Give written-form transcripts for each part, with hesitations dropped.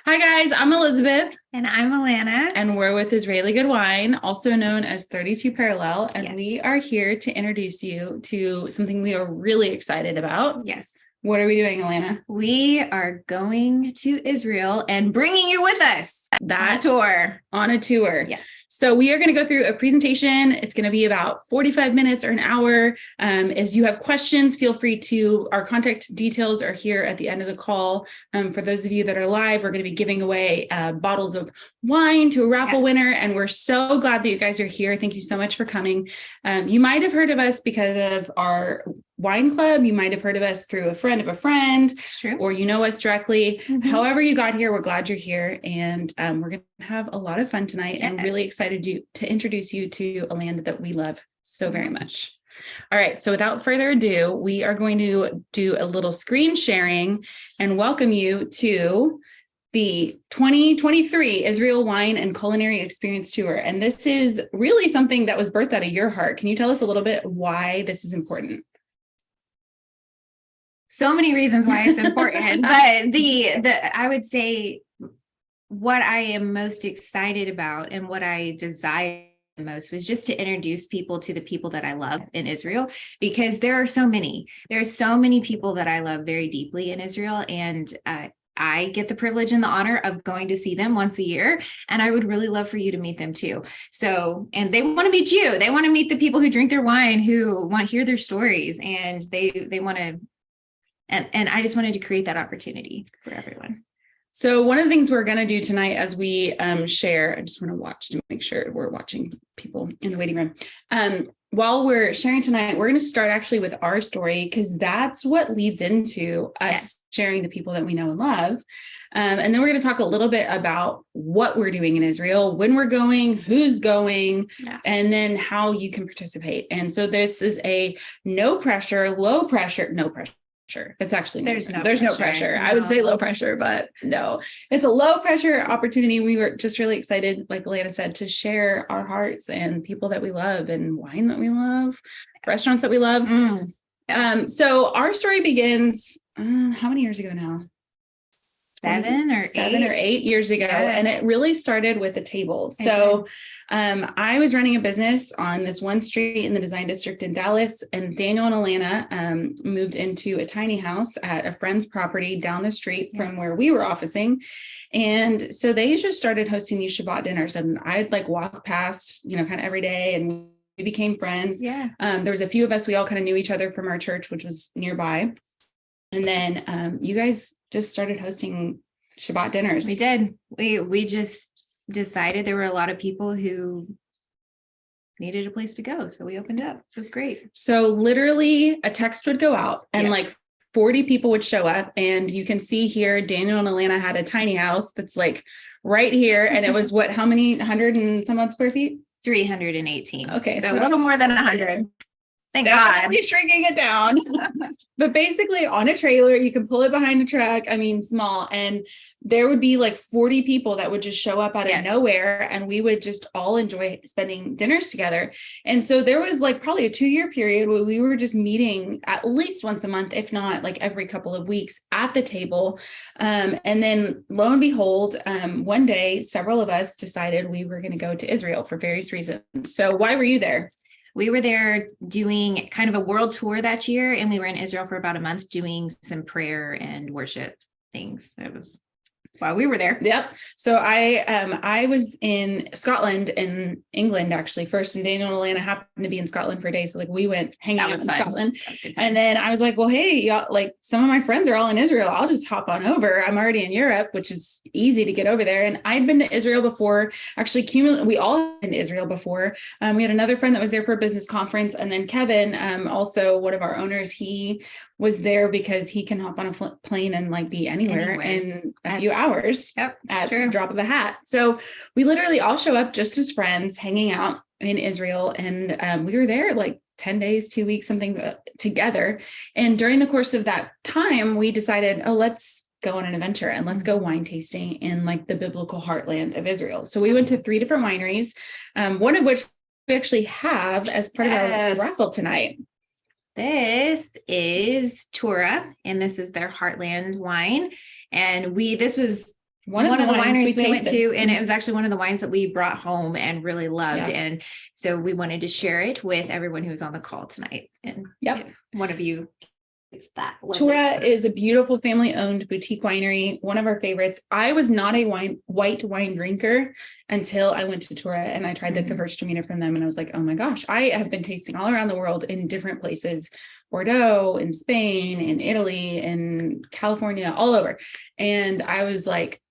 Hi guys, I'm Elizabeth And I'm Alana. and we're with Israeli Good Wine, also known as 32 Parallel, and Yes. we are here to introduce you to something we are really excited about. Yes. What are we doing, Alana? We are going to Israel and bringing you with us on a tour. On a tour. Yes. So we are going to go through a presentation. It's going to be about 45 minutes or an hour. As you have questions, feel free to, our contact details are here at the end of the call. For those of you that are live, we're going to be giving away bottles of wine to a raffle winner. And we're so glad that you guys are here. Thank you so much for coming. You might have heard of us because of our wine club. You might have heard of us through a friend of a friend. It's true. Or you know us directly. Mm-hmm. However you got here, we're glad you're here. And we're going to have a lot of fun tonight. Yes. And really excited to introduce you to a land that we love so very much. All right. So without further ado, we are going to do a little screen sharing and welcome you to the 2023 Israel Wine and Culinary Experience Tour. And this is really something that was birthed out of your heart. Can you tell us a little bit why this is important? So many reasons why it's important, but I would say what I am most excited about and what I desire most was just to introduce people to the people that I love in Israel, because there are so many people that I love very deeply in Israel, and I get the privilege and the honor of going to see them once a year. And I would really love for you to meet them too. So, and they want to meet you. They want to meet the people who drink their wine, who want to hear their stories, and they want to, and I just wanted to create that opportunity for everyone. So one of the things we're going to do tonight as we share, I just want to watch to make sure we're watching people in the waiting room. While we're sharing tonight, we're going to start actually with our story, because that's what leads into us sharing the people that we know and love. And then we're going to talk a little bit about what we're doing in Israel, when we're going, who's going, and then how you can participate. And so this is a no pressure. It's actually there's no pressure. No. I would say low pressure, but no, it's a low pressure opportunity. We were just really excited, like Alana said, to share our hearts and people that we love and wine that we love, restaurants that we love. So our story begins, how many years ago now? 7 or 8 years ago. Yes. And it really started with a table. So I was running a business on this one street in the design district in Dallas, and Daniel and Alana moved into a tiny house at a friend's property down the street from where we were officing. And so they just started hosting these Shabbat dinners, and I'd like walk past, kind of every day, and we became friends. There was a few of us, we all kind of knew each other from our church, which was nearby. And then you guys just started hosting Shabbat dinners. We did. We just decided there were a lot of people who needed a place to go. So we opened up. It was great. So literally a text would go out and like 40 people would show up. And you can see here, Daniel and Alana had a tiny house that's like right here. And it was how many 100 and some odd square feet? 318. Okay. So a little more than 100. Thank God. You're shrinking it down. But basically on a trailer, you can pull it behind a truck. I mean, small. And there would be like 40 people that would just show up out of nowhere. And we would just all enjoy spending dinners together. And so there was like probably a 2-year period where we were just meeting at least once a month, if not like every couple of weeks at the table. And then lo and behold, one day, several of us decided we were going to go to Israel for various reasons. So why were you there? We were there doing kind of a world tour that year, and we were in Israel for about a month doing some prayer and worship things. It was while we were there. Yep. So I was in Scotland and England actually first, and Daniel and Alana happened to be in Scotland for a day. So like we went hanging out in Scotland, and then I was like, well, hey, y'all, like some of my friends are all in Israel. I'll just hop on over. I'm already in Europe, which is easy to get over there. And I'd been to Israel before. Actually, we all been to Israel before. We had another friend that was there for a business conference, and then Kevin, also one of our owners, he was there because he can hop on a plane and like be anywhere in a few hours at the drop of a hat. So we literally all show up just as friends hanging out in Israel. And we were there like 10 days, 2 weeks, something together. And during the course of that time, we decided, let's go on an adventure and let's go wine tasting in like the biblical heartland of Israel. So we went to 3 different wineries, one of which we actually have as part of our raffle tonight. This is Tura, and this is their Heartland wine. And this was one of the wineries we went to, and it was actually one of the wines that we brought home and really loved. Yeah. And so we wanted to share it with everyone who's on the call tonight. And one of you is that. Tura is a beautiful family-owned boutique winery, one of our favorites. I was not a white wine drinker until I went to Tura and I tried the Gewürztraminer from them, and I was like, oh my gosh, I have been tasting all around the world in different places, Bordeaux, in Spain, in Italy, in California, all over. And I was like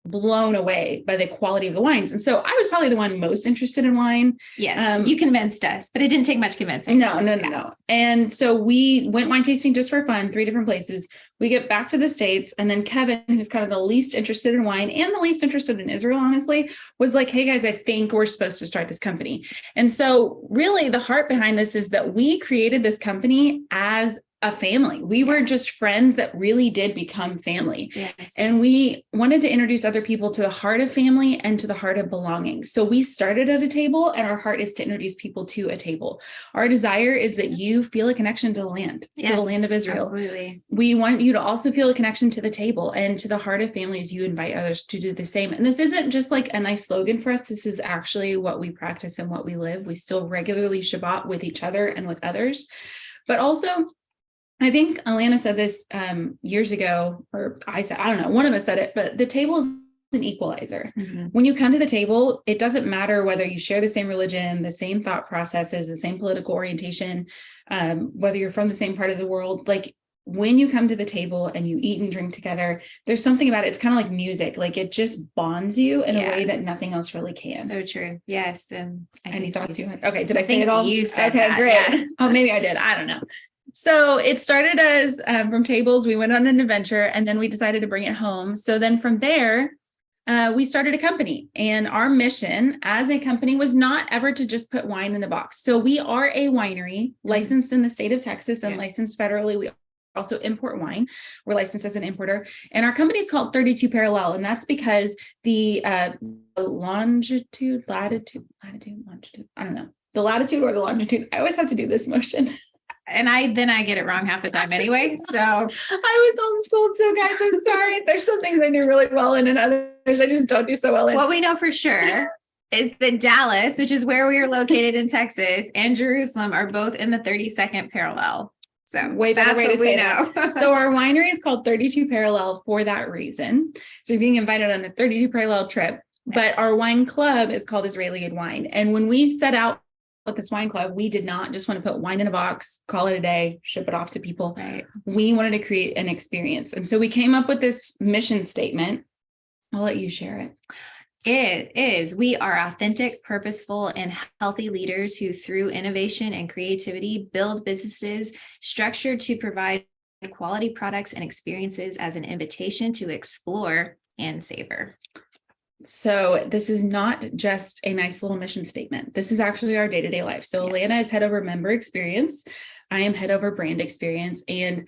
blown away by the quality of the wines. And so I was probably the one most interested in wine. Yes. You convinced us, but it didn't take much convincing. No. And so we went wine tasting just for fun, 3 different places. We get back to the States, and then Kevin, who's kind of the least interested in wine and the least interested in Israel, honestly, was like, hey guys, I think we're supposed to start this company. And so really the heart behind this is that we created this company as a family. We were just friends that really did become family. Yes. And we wanted to introduce other people to the heart of family and to the heart of belonging. So we started at a table, and our heart is to introduce people to a table. Our desire is that you feel a connection to the land, to the land of Israel. Absolutely. We want you to also feel a connection to the table and to the heart of family as you invite others to do the same. And this isn't just like a nice slogan for us. This is actually what we practice and what we live. We still regularly Shabbat with each other and with others. But also, I think Alana said this years ago, or I don't know, one of us said it, but the table is an equalizer. Mm-hmm. When you come to the table, it doesn't matter whether you share the same religion, the same thought processes, the same political orientation, whether you're from the same part of the world. Like when you come to the table and you eat and drink together, there's something about it. It's kind of like music. Like it just bonds you in a way that nothing else really can. So true. Yes. Any thoughts you had? Okay. Did I say it all? You said okay, that, great. Yeah. Oh, maybe I did. I don't know. So it started as from tables. We went on an adventure, and then we decided to bring it home. So then from there, we started a company, and our mission as a company was not ever to just put wine in the box. So we are a winery licensed in the state of Texas and licensed federally. We also import wine. We're licensed as an importer, and our company is called 32 Parallel. And that's because the latitude, I don't know, the latitude or the longitude. I always have to do this motion. And I get it wrong half the time anyway. So I was homeschooled. So guys, I'm sorry. There's some things I do really well in, and others I just don't do so well in. What we know for sure is that Dallas, which is where we are located in Texas, and Jerusalem are both in the 32nd parallel. So way better way to say that. So our winery is called 32 Parallel for that reason. So you're being invited on a 32 Parallel trip, but our wine club is called Israeli Wine. And when we set out with this wine club, we did not just want to put wine in a box, call it a day, ship it off to people. Right. We wanted to create an experience. And so we came up with this mission statement. I'll let you share it. It is. We are authentic, purposeful, and healthy leaders who, through innovation and creativity, build businesses structured to provide quality products and experiences as an invitation to explore and savor. So this is not just a nice little mission statement. This is actually our day-to-day life. So Alana is head over member experience. I am head over brand experience. And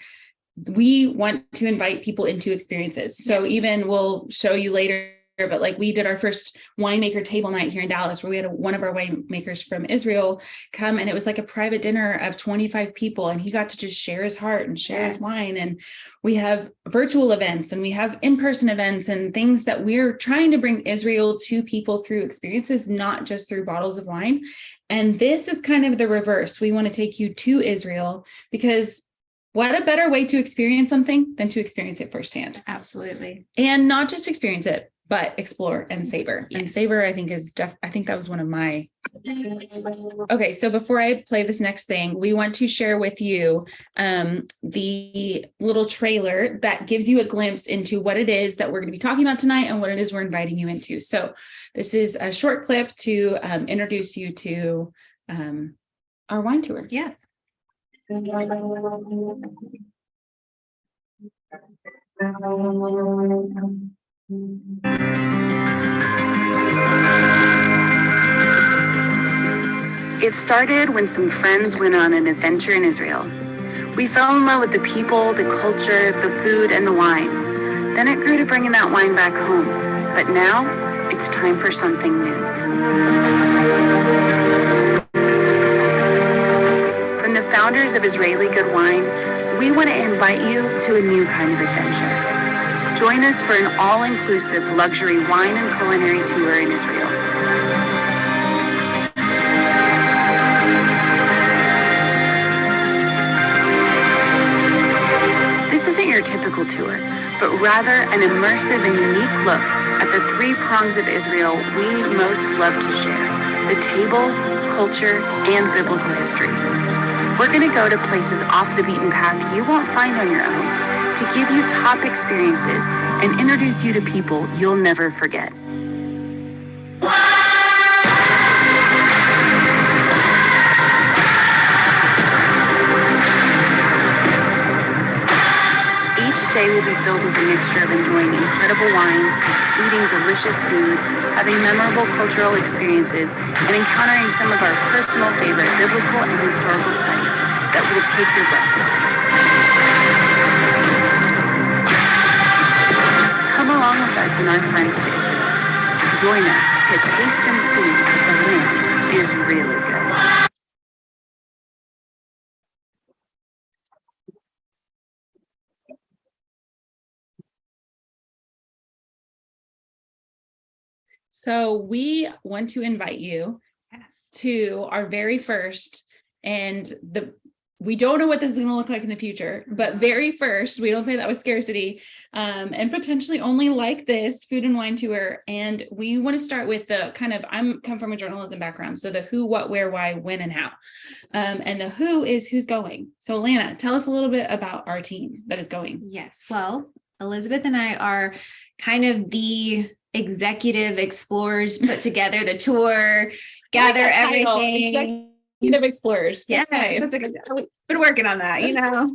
we want to invite people into experiences. So even we'll show you later, but like we did our first winemaker table night here in Dallas, where we had one of our winemakers from Israel come, and it was like a private dinner of 25 people. And he got to just share his heart and share his wine. And we have virtual events, and we have in-person events, and things that we're trying to bring Israel to people through experiences, not just through bottles of wine. And this is kind of the reverse. We want to take you to Israel, because what a better way to experience something than to experience it firsthand. Absolutely. And not just experience it, but explore and savor. And savor, I think, I think that was one of my. Okay, so before I play this next thing, we want to share with you the little trailer that gives you a glimpse into what it is that we're going to be talking about tonight and what it is we're inviting you into. So this is a short clip to introduce you to our wine tour. Yes. It started when some friends went on an adventure in Israel. We fell in love with the people, the culture, the food, and the wine. Then it grew to bringing that wine back home. But now, it's time for something new. From the founders of Israeli Good Wine, we want to invite you to a new kind of adventure. Join us for an all-inclusive luxury wine and culinary tour in Israel. This isn't your typical tour, but rather an immersive and unique look at the three prongs of Israel we most love to share: the table, culture, and biblical history. We're going to go to places off the beaten path you won't find on your own to give you top experiences and introduce you to people you'll never forget. Each day will be filled with a mixture of enjoying incredible wines, eating delicious food, having memorable cultural experiences, and encountering some of our personal favorite biblical and historical sites that will take your breath away. Come along with us and our friends to Israel. Join us to taste and see that the land is really good. So we want to invite you to our very first, and we don't know what this is going to look like in the future, but very first, we don't say that with scarcity, and potentially only like this food and wine tour. And we want to start with the kind of, come from a journalism background. So the who, what, where, why, when, and how. And the who is who's going. So Alana, tell us a little bit about our team that is going. Yes. Well, Elizabeth and I are kind of the executive explorers, put together the tour, gather everything. Executive explorers. Yes, nice. that's a good. We've been working on that,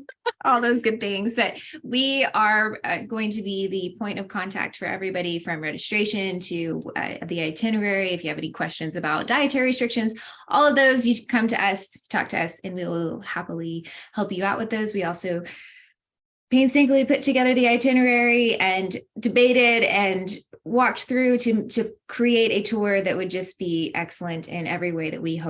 all those good things. But we are going to be the point of contact for everybody from registration to the itinerary. If you have any questions about dietary restrictions, all of those, you should come to us, talk to us, and we will happily help you out with those. We also painstakingly put together the itinerary and debated and walked through to create a tour that would just be excellent in every way that we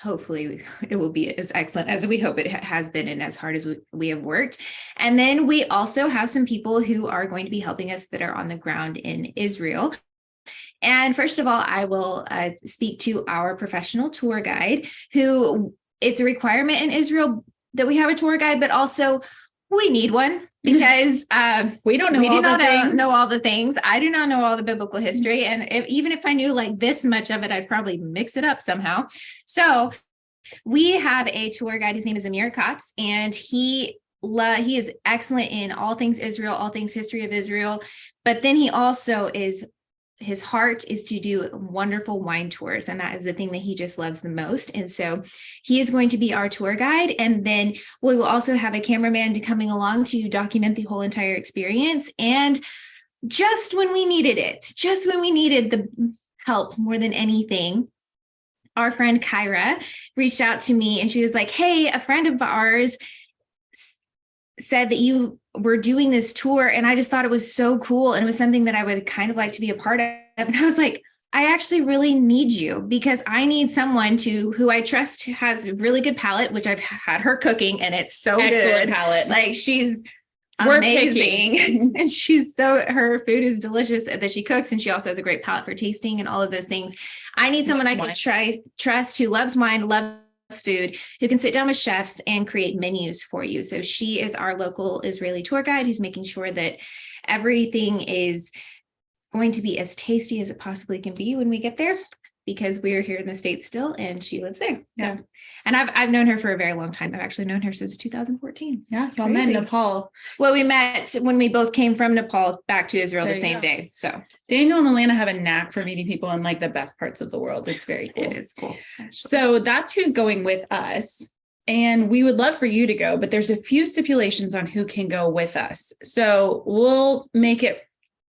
hopefully it will be as excellent as we hope it has been and as hard as we have worked. And then we also have some people who are going to be helping us that are on the ground in Israel. And first of all, I will speak to our professional tour guide, who it's a requirement in Israel that we have a tour guide, but also we need one because we do not know all the things. I do not know all the biblical history. And even if I knew like this much of it, I'd probably mix it up somehow. So we have a tour guide. His name is Amir Katz, and he is excellent in all things Israel, all things history of Israel. But then he also his heart is to do wonderful wine tours. And that is the thing that he just loves the most. And so he is going to be our tour guide. And then we will also have a cameraman coming along to document the whole entire experience. And just when we needed the help more than anything, our friend Kyra reached out to me and she was like, hey, a friend of ours said that you were doing this tour, and I just thought it was so cool, and it was something that I would kind of like to be a part of. And I was like, I actually really need you, because I need someone who I trust has a really good palate, which I've had her cooking, and it's so excellent good. Palate. Like she's amazing, and her food is delicious that she cooks, and she also has a great palate for tasting and all of those things. I need someone I can trust, who loves wine, loves food, who can sit down with chefs and create menus for you. So she is our local Israeli tour guide who's making sure that everything is going to be as tasty as it possibly can be when we get there, because we're here in the States still and she lives there. Yeah. So, and I've known her for a very long time. I've actually known her since 2014. Yeah. Y'all met in Nepal. Well, we met when we both came from Nepal back to Israel the same day. So Daniel and Alana have a knack for meeting people in like the best parts of the world. It's very cool. It is cool. Actually. So that's who's going with us. And we would love for you to go, but there's a few stipulations on who can go with us. So we'll make it,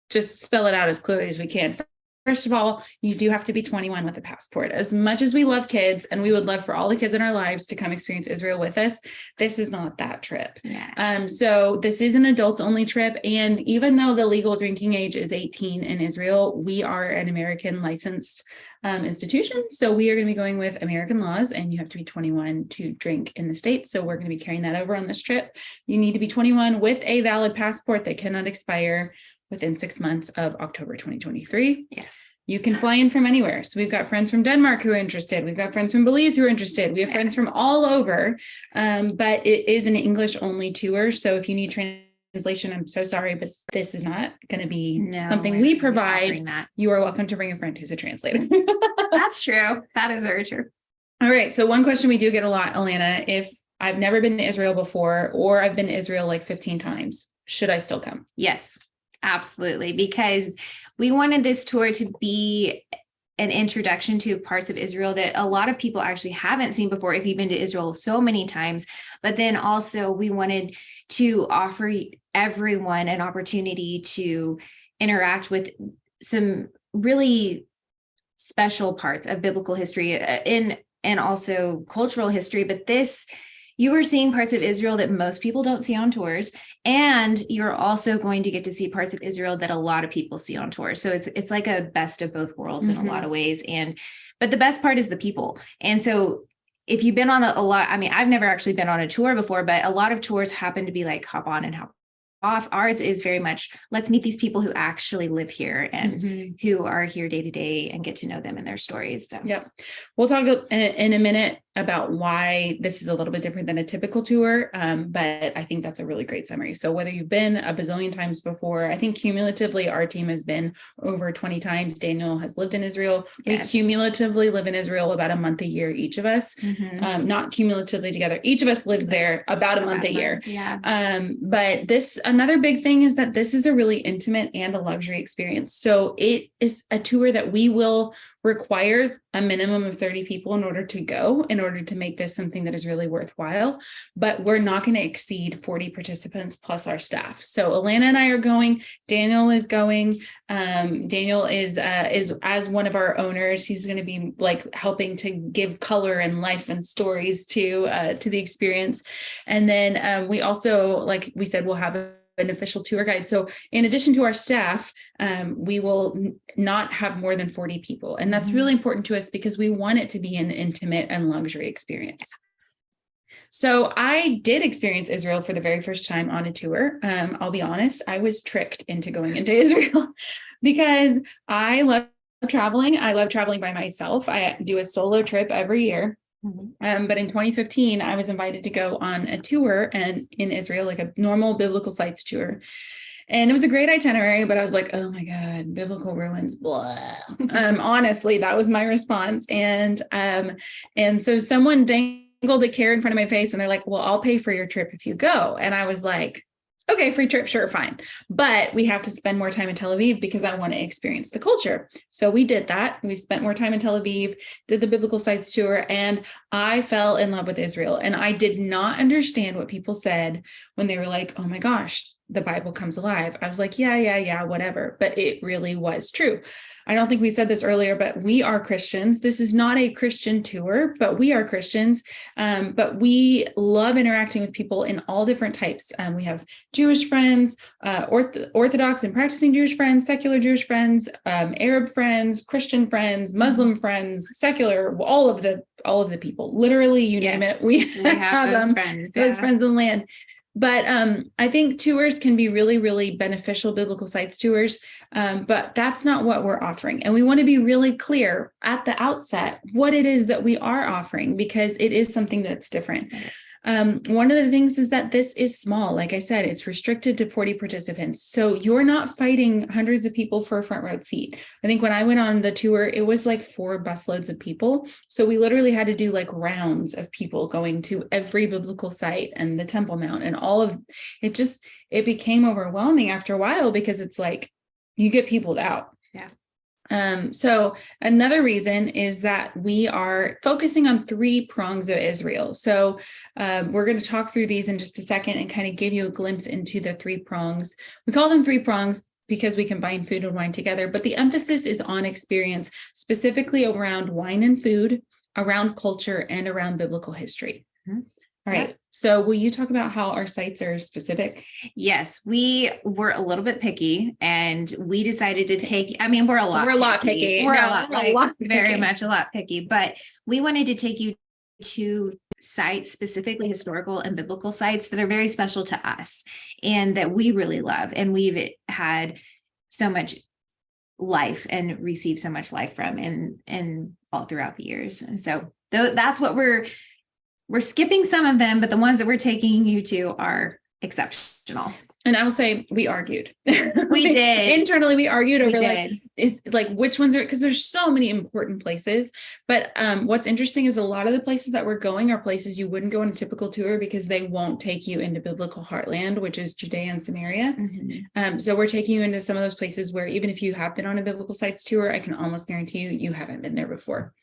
just spell it out as clearly as we can. First of all, you do have to be 21 with a passport. As much as we love kids and we would love for all the kids in our lives to come experience Israel with us, this is not that trip. Yeah. So this is an adults only trip. And even though the legal drinking age is 18 in Israel, we are an American licensed institution. So we are going to be going with American laws, and you have to be 21 to drink in the States. So we're going to be carrying that over on this trip. You need to be 21 with a valid passport that cannot expire within 6 months of October 2023. Yes. You can fly in from anywhere. So we've got friends from Denmark who are interested. We've got friends from Belize who are interested. We have friends from all over, but it is an English only tour. So if you need translation, I'm so sorry, but this is not going to be something we provide. You are welcome to bring a friend who's a translator. That's true. That is very true. All right. So one question we do get a lot, Alana, if I've never been to Israel before, or I've been to Israel like 15 times, should I still come? Yes, absolutely. Because we wanted this tour to be an introduction to parts of Israel that a lot of people actually haven't seen before, if you've been to Israel so many times. But then also we wanted to offer everyone an opportunity to interact with some really special parts of biblical history and also cultural history. But you are seeing parts of Israel that most people don't see on tours. And you're also going to get to see parts of Israel that a lot of people see on tours. So it's like a best of both worlds in a lot of ways. But the best part is the people. And so if you've been on a lot, I mean, I've never actually been on a tour before, but a lot of tours happen to be like hop on and hop off. Ours is very much, let's meet these people who actually live here and who are here day to day and get to know them and their stories. So. Yep. We'll talk in a minute about why this is a little bit different than a typical tour. But I think that's a really great summary. So whether you've been a bazillion times before, I think cumulatively our team has been over 20 times. Daniel has lived in Israel. Yes. We cumulatively live in Israel about a month a year, each of us, not cumulatively together. Each of us lives there about a month a year. Yeah. But another big thing is that this is a really intimate and a luxury experience. So it is a tour that we will require a minimum of 30 people in order to make this something that is really worthwhile, but we're not going to exceed 40 participants plus our staff. So Alana and I are going, Daniel is going. Daniel is as one of our owners. He's going to be like helping to give color and life and stories to the experience. And then we also, like we said, we'll have an official tour guide. So in addition to our staff, we will not have more than 40 people. And that's really important to us because we want it to be an intimate and luxury experience. So I did experience Israel for the very first time on a tour. I'll be honest, I was tricked into going into Israel because I love traveling. I love traveling by myself. I do a solo trip every year. But in 2015, I was invited to go on a tour in Israel, like a normal biblical sites tour. And it was a great itinerary, but I was like, oh my God, biblical ruins, blah. Honestly, that was my response. And so someone dangled a carrot in front of my face and they're like, well, I'll pay for your trip if you go. And I was like, okay, free trip, sure, fine. But we have to spend more time in Tel Aviv because I want to experience the culture. So we did that. We spent more time in Tel Aviv, did the biblical sites tour, and I fell in love with Israel. And I did not understand what people said when they were like, oh my gosh, the Bible comes alive. I was like, yeah, whatever. But it really was true. I don't think we said this earlier, but we are Christians. This is not a Christian tour, but we are Christians. But we love interacting with people in all different types. We have Jewish friends, Orthodox and practicing Jewish friends, secular Jewish friends, Arab friends, Christian friends, Muslim friends, secular, all of the people, literally, you name it. We have those friends, those friends in the land. But I think tours can be really, really beneficial, biblical sites tours, but that's not what we're offering. And we want to be really clear at the outset what it is that we are offering, because it is something that's different. One of the things is that this is small. Like I said, it's restricted to 40 participants. So you're not fighting hundreds of people for a front row seat. I think when I went on the tour, it was like 4 busloads of people. So we literally had to do like rounds of people going to every biblical site and the Temple Mount and all of it. It became overwhelming after a while because it's like you get peopled out. Yeah. So another reason is that we are focusing on 3 prongs of Israel. So we're going to talk through these in just a second and kind of give you a glimpse into the 3 prongs. We call them 3 prongs because we combine food and wine together, but the emphasis is on experience, specifically around wine and food, around culture, and around biblical history. All right. Yeah. So will you talk about how our sites are specific? Yes, we were a little bit picky and we decided to take, I mean, we're a lot picky. We're a lot very much a lot picky, but we wanted to take you to sites, specifically historical and biblical sites that are very special to us and that we really love. And we've had so much life and receive so much life from and all throughout the years. And so that's what we're skipping some of them, but the ones that we're taking you to are exceptional. And I will say we argued. We did. Internally, we argued over is like which ones are, because there's so many important places. But what's interesting is a lot of the places that we're going are places you wouldn't go on a typical tour because they won't take you into biblical heartland, which is Judea and Samaria. Mm-hmm. So we're taking you into some of those places where even if you have been on a biblical sites tour, I can almost guarantee you haven't been there before.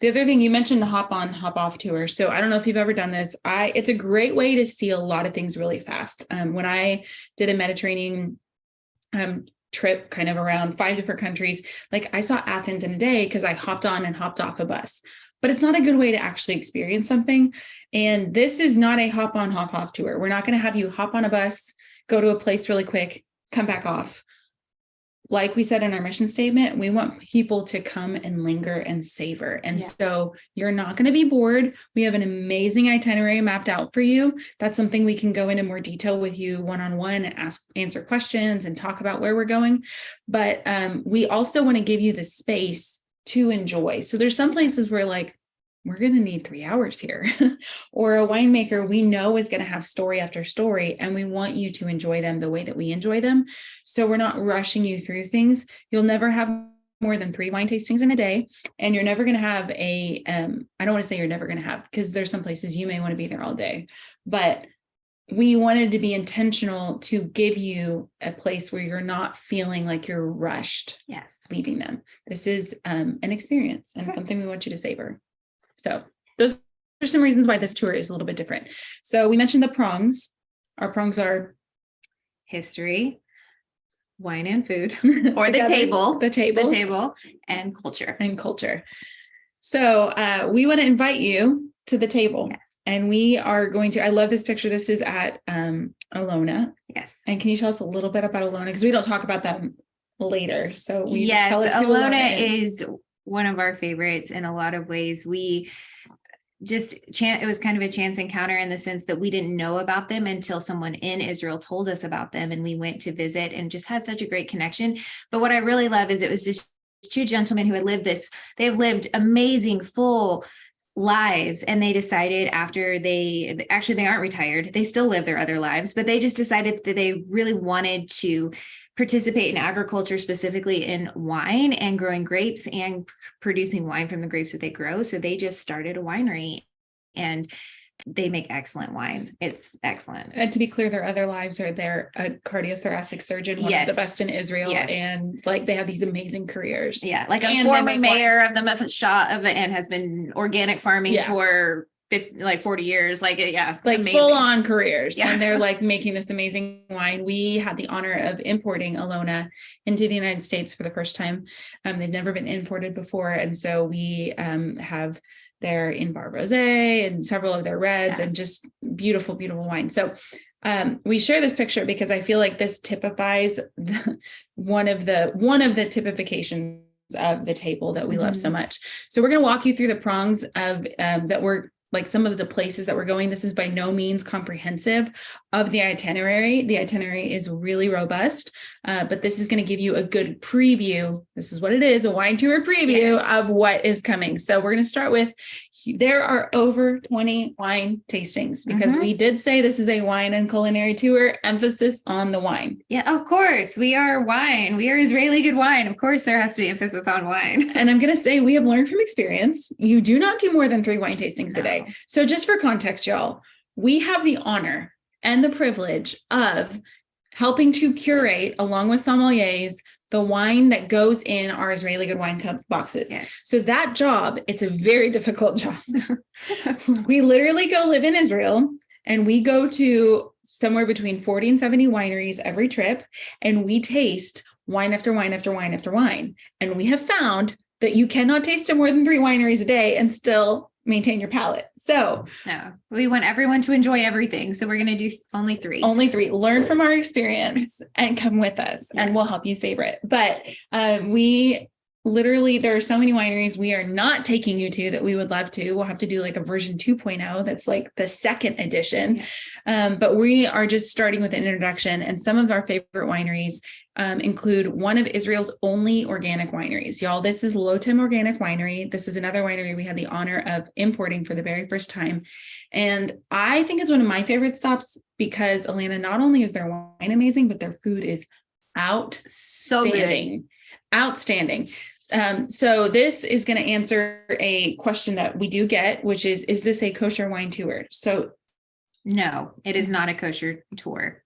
The other thing you mentioned, the hop on, hop off tour. So I don't know if you've ever done this. It's a great way to see a lot of things really fast. When I did a Mediterranean trip kind of around 5 different countries, like I saw Athens in a day because I hopped on and hopped off a bus, but it's not a good way to actually experience something. And this is not a hop on, hop off tour. We're not going to have you hop on a bus, go to a place really quick, come back off. Like we said in our mission statement, we want people to come and linger and savor. And so you're not going to be bored. We have an amazing itinerary mapped out for you. That's something we can go into more detail with you one-on-one and answer questions and talk about where we're going. But we also want to give you the space to enjoy. So there's some places where like, we're going to need 3 hours here. Or a winemaker we know is going to have story after story, and we want you to enjoy them the way that we enjoy them. So we're not rushing you through things. You'll never have more than 3 wine tastings in a day. And you're never going to have I don't want to say you're never going to have, because there's some places you may want to be there all day, but we wanted to be intentional to give you a place where you're not feeling like you're rushed leaving them. This is an experience and something we want you to savor. So those are some reasons why this tour is a little bit different. So we mentioned the prongs. Our prongs are history, wine and food, or the table, and culture. So we want to invite you to the table. Yes. And we are going to, I love this picture. This is at Alana. Yes. And can you tell us a little bit about Alana? Because we don't talk about them later. So Alana is one of our favorites in a lot of ways. We it was kind of a chance encounter in the sense that we didn't know about them until someone in Israel told us about them, and we went to visit and just had such a great connection. But what I really love is it was just 2 gentlemen who had lived they have lived amazing, full lives, and they decided after they aren't retired, they still live their other lives, but they just decided that they really wanted to participate in agriculture, specifically in wine and growing grapes and producing wine from the grapes that they grow. So they just started a winery, and they make excellent wine. It's excellent. And to be clear, their other lives are they're a cardiothoracic surgeon, one of the best in Israel. And like they have these amazing careers. Yeah. Like a former mayor of the and has been organic farming for 40 years, like amazing. Full on careers. And they're like making this amazing wine. We had the honor of importing Alana into the United States for the first time. They've never been imported before. And so we have their in-bar rosé and several of their reds and just beautiful, beautiful wine. So we share this picture because I feel like this typifies one of the typifications of the table that we love so much. So we're going to walk you through the prongs of that we're like some of the places that we're going. This is by no means comprehensive of the itinerary. The itinerary is really robust, but this is going to give you a good preview. This is what it is, a wine tour preview of what is coming. So we're going to start with, there are over 20 wine tastings because we did say this is a wine and culinary tour, emphasis on the wine. Yeah, of course. We are wine. We are Israeli good wine. Of course, there has to be emphasis on wine. And I'm going to say we have learned from experience. You do not do more than 3 wine tastings a day. So just for context, y'all, we have the honor and the privilege of helping to curate, along with sommeliers, the wine that goes in our Israeli Good Wine Cup boxes. Yes. So that job, it's a very difficult job. We literally go live in Israel, and we go to somewhere between 40 and 70 wineries every trip, and we taste wine after wine after wine after wine. And we have found that you cannot taste at more than 3 wineries a day and still maintain your palate. So no, we want everyone to enjoy everything. So we're going to do only 3. Learn from our experience and come with us and we'll help you savor it. But we literally, there are so many wineries we are not taking you to that we would love to. We'll have to do like a version 2.0. That's like the 2nd edition. But we are just starting with an introduction, and some of our favorite wineries include one of Israel's only organic wineries. Y'all, this is Lotem Organic Winery. This is another winery we had the honor of importing for the very first time. And I think it's one of my favorite stops because, Alana, not only is their wine amazing, but their food is outstanding. Outstanding. So this is going to answer a question that we do get, which is this a kosher wine tour? So no, it is not a kosher tour.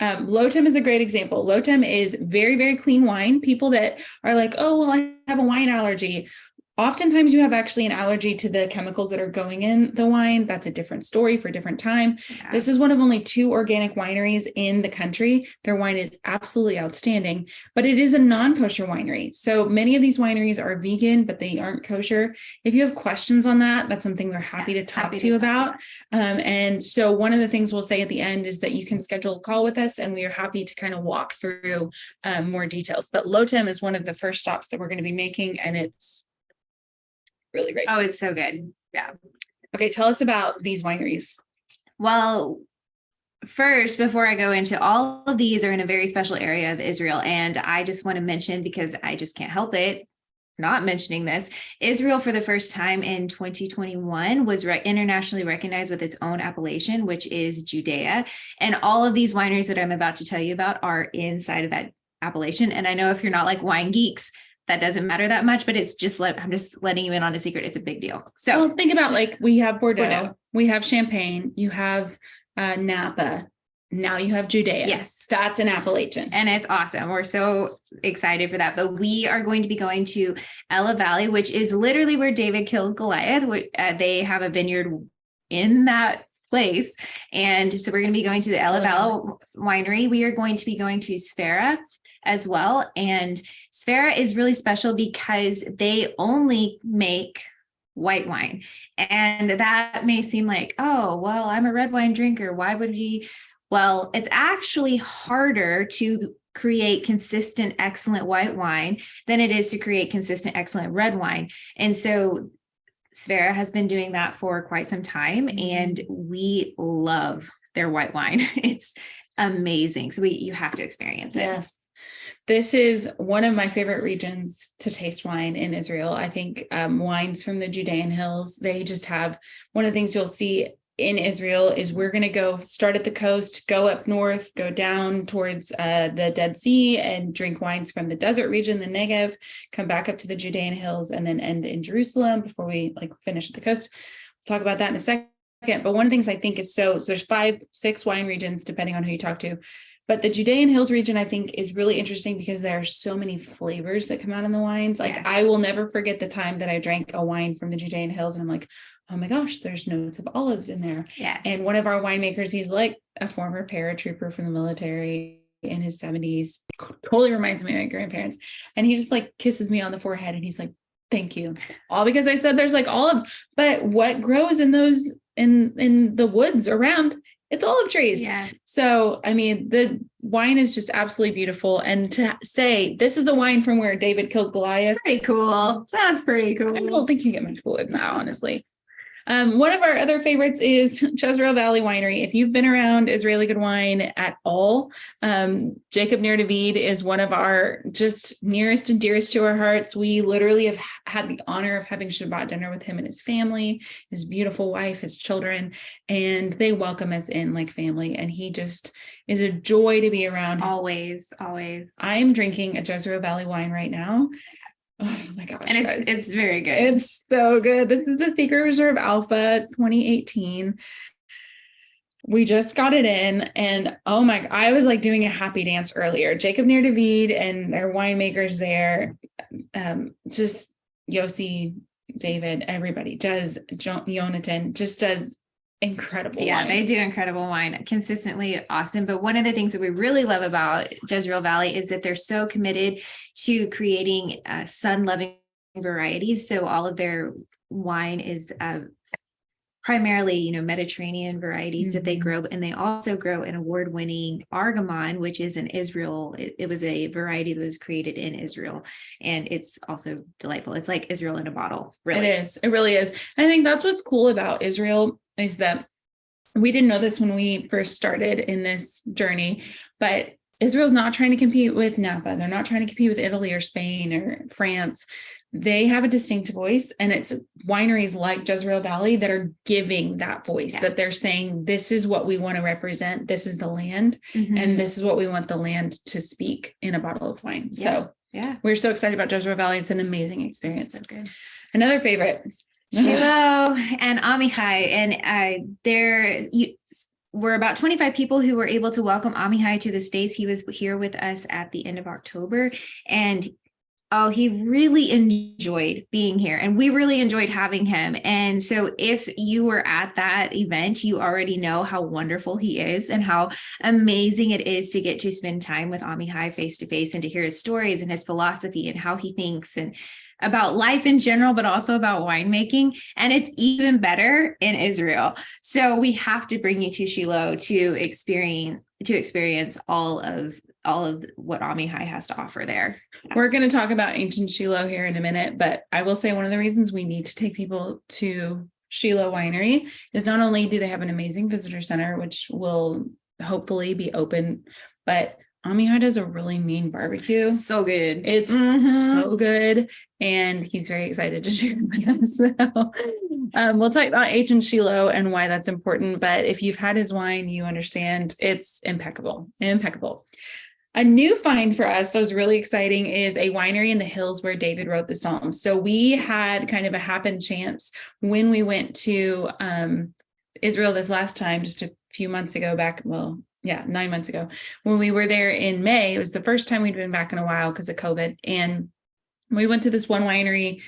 Lotem is a great example. Lotem is very, very clean wine. People that are like, oh, well, I have a wine allergy. Oftentimes you have actually an allergy to the chemicals that are going in the wine. That's a different story for a different time. Yeah. This is one of only 2 organic wineries in the country. Their wine is absolutely outstanding, but it is a non-kosher winery. So many of these wineries are vegan, but they aren't kosher. If you have questions on that, that's something we're happy to talk to you about. And so one of the things we'll say at the end is that you can schedule a call with us and we are happy to kind of walk through more details. But Lotem is one of the first stops that we're going to be making, and it's really great. Oh, it's so good. Yeah. Okay. Tell us about these wineries. Well, first, before I go into, all of these are in a very special area of Israel. And I just want to mention, because I just can't help it not mentioning this, Israel for the first time in 2021 was internationally recognized with its own appellation, which is Judea. And all of these wineries that I'm about to tell you about are inside of that appellation. And I know if you're not like wine geeks, that doesn't matter that much, but it's just I'm just letting you in on a secret. It's a big deal. So well, think about, like, we have Bordeaux, we have Champagne, you have Napa, now you have Judea. Yes. That's an appellation. And it's awesome. We're so excited for that. But we are going to be going to Ella Valley, which is literally where David killed Goliath. They have a vineyard in that place. And so we're going to be going to the Ella Valley winery. We are going to be going to Sfera as well. And Sfera is really special because they only make white wine. And that may seem like, oh, well, I'm a red wine drinker. Why would we? Well, it's actually harder to create consistent, excellent white wine than it is to create consistent, excellent red wine. And so Sfera has been doing that for quite some time, and we love their white wine. It's amazing. So you have to experience it. Yes. This is one of my favorite regions to taste wine in Israel. I think wines from the Judean hills, they just have, one of the things you'll see in Israel is we're going to go start at the coast, go up north, go down towards the Dead Sea and drink wines from the desert region, the Negev, come back up to the Judean hills, and then end in Jerusalem before we finish at the coast. We'll talk about that in a second. But one of the things I think is so there's 5-6 wine regions, depending on who you talk to. But the Judean Hills region, I think, is really interesting because there are so many flavors that come out in the wines. Like, yes. I will never forget the time that I drank a wine from the Judean Hills, and I'm like, oh my gosh, there's notes of olives in there. Yes. And one of our winemakers, he's like a former paratrooper from the military in his 70s, totally reminds me of my grandparents. And he just kisses me on the forehead, and he's like, thank you. All because I said there's olives. But what grows in those in the woods around? It's olive trees. Yeah. So, I mean, the wine is just absolutely beautiful. And to say this is a wine from where David killed Goliath. Pretty cool. That's pretty cool. I don't think you get much cooler than that, honestly. One of our other favorites is Jezreel Valley Winery. If you've been around Israeli good wine at all, Jacob Ner David is one of our just nearest and dearest to our hearts. We literally have had the honor of having Shabbat dinner with him and his family, his beautiful wife, his children, and they welcome us in like family. And he just is a joy to be around. Always, always. I'm drinking a Jezreel Valley wine right now. Oh my gosh. And it's very good. It's so good. This is the Secret Reserve Alpha 2018. We just got it in, and oh my, I was doing a happy dance earlier. Jacob Ner David and their winemakers there, just Yossi, David, everybody does, Jonathan just does incredible wine. They do incredible wine, consistently awesome. But one of the things that we really love about Jezreel Valley is that they're so committed to creating sun-loving varieties. So all of their wine is primarily, Mediterranean varieties that they grow, and they also grow an award-winning Argamon, which is in Israel. It was a variety that was created in Israel, and it's also delightful. It's like Israel in a bottle. Really. It is. It really is. I think that's what's cool about Israel is that we didn't know this when we first started in this journey, but Israel's not trying to compete with Napa. They're not trying to compete with Italy or Spain or France. They have a distinct voice, and it's wineries like Jezreel Valley that are giving that voice, that they're saying, this is what we want to represent. This is the land, and this is what we want the land to speak in a bottle of wine. So we're so excited about Jezreel Valley. It's an amazing experience. So good. Another favorite. Shiloh and Amihai. And we're about 25 people who were able to welcome Amihai to the States. He was here with us at the end of October, and he really enjoyed being here, and we really enjoyed having him. And so if you were at that event, you already know how wonderful he is and how amazing it is to get to spend time with Amihai face to face and to hear his stories and his philosophy and how he thinks and about life in general, but also about winemaking. And it's even better in Israel. So we have to bring you to Shiloh to experience all of what Amihai has to offer there. We're going to talk about ancient Shiloh here in a minute, but I will say one of the reasons we need to take people to Shiloh Winery is not only do they have an amazing visitor center, which will hopefully be open, but Amihai does a really mean barbecue. So good. It's so good. And he's very excited to share it with us. So we'll talk about ancient Shiloh and why that's important. But if you've had his wine, you understand it's impeccable. A new find for us that was really exciting is a winery in the hills where David wrote the Psalms. So we had kind of a happen chance when we went to Israel this last time, just a few months ago 9 months ago, when we were there in May. It was the first time we'd been back in a while because of COVID. And we went to this one winery,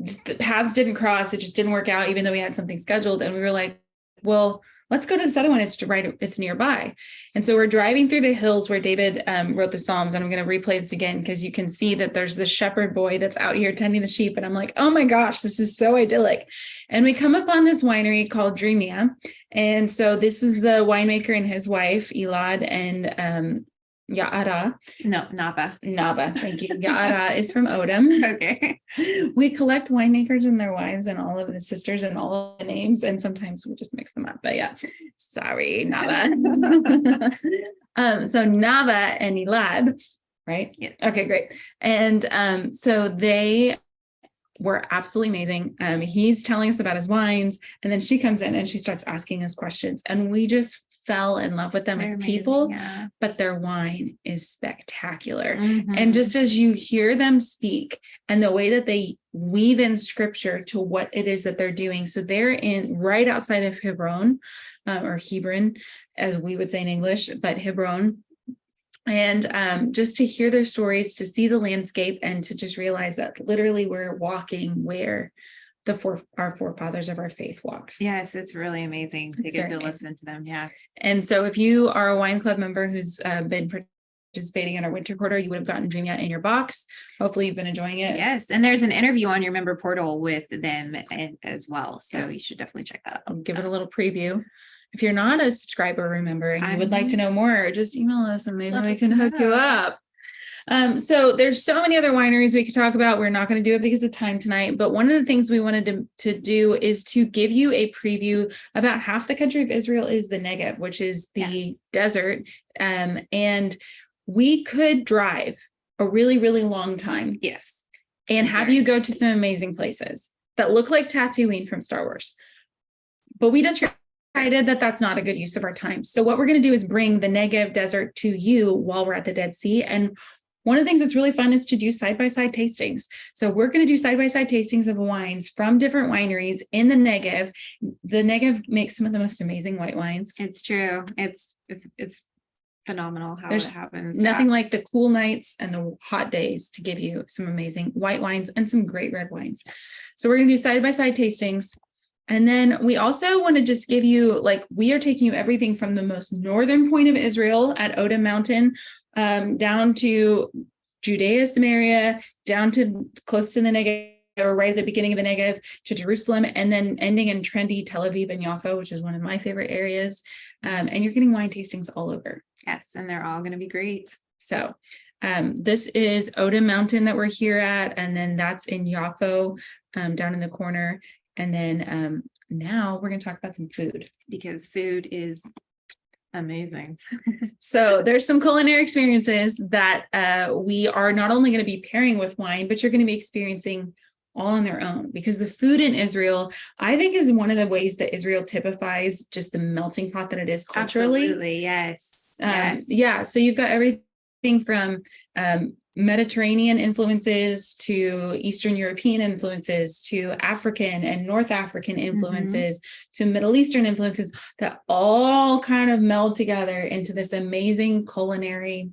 just the paths didn't cross. It just didn't work out, even though we had something scheduled. And we were like, well, let's go to this other one. It's nearby. And so we're driving through the hills where David wrote the Psalms. And I'm going to replay this again because you can see that there's this shepherd boy that's out here tending the sheep. And I'm like, oh my gosh, this is so idyllic. And we come up on this winery called Dreamia. And so this is the winemaker and his wife, Elad and Ya'ara. No, Nava. Thank you. Ya'ara is from Odom. Okay. We collect winemakers and their wives and all of the sisters and all of the names, and sometimes we just mix them up. But yeah, sorry, Nava. So Nava and Elad, right? Yes. Okay, great. And so they were absolutely amazing. He's telling us about his wines, and then she comes in and she starts asking us questions, and we just fell in love with them as people, but their wine is spectacular. And just as you hear them speak and the way that they weave in scripture to what it is that they're doing. So they're in right outside of Hebron, or Hebron, as we would say in English, but Hebron. And just to hear their stories, to see the landscape, and to just realize that literally we're walking where our forefathers of our faith walked. Yes, it's really amazing to get to listen to them. Yes. And so if you are a wine club member who's been participating in our winter quarter, you would have gotten Dreamia in your box. Hopefully you've been enjoying it. Yes. And there's an interview on your member portal with them as well. So you should definitely check that out. I'll give it a little preview. If you're not a subscriber, remember, and you would like to know more, just email us and maybe we can hook you up. So there's so many other wineries we could talk about. We're not going to do it because of time tonight, but one of the things we wanted to do is to give you a preview. About half the country of Israel is the Negev, which is the desert. And we could drive a really, really long time. Yes. And have you go to some amazing places that look like Tatooine from Star Wars. But we decided that that's not a good use of our time. So what we're going to do is bring the Negev desert to you while we're at the Dead Sea. And one of the things that's really fun is to do side-by-side tastings. So we're going to do side-by-side tastings of wines from different wineries in the Negev. The Negev makes some of the most amazing white wines. It's true. It's phenomenal how it happens. Nothing like the cool nights and the hot days to give you some amazing white wines and some great red wines. So we're going to do side-by-side tastings. And then we also want to just give you, we are taking you everything from the most northern point of Israel at Odom Mountain, down to Judea, Samaria, down to close to the Negev, or right at the beginning of the Negev, to Jerusalem, and then ending in trendy Tel Aviv and Yaffo, which is one of my favorite areas. And you're getting wine tastings all over. Yes, and they're all going to be great. So this is Odom Mountain that we're here at, and then that's in Yaffo, down in the corner. And then now we're going to talk about some food, because food is Amazing. So there's some culinary experiences that we are not only going to be pairing with wine, but you're going to be experiencing all on their own, because the food in Israel, I think, is one of the ways that Israel typifies just the melting pot that it is culturally. Absolutely. Yes. Yeah. So you've got everything from Mediterranean influences to Eastern European influences to African and North African influences to Middle Eastern influences that all kind of meld together into this amazing culinary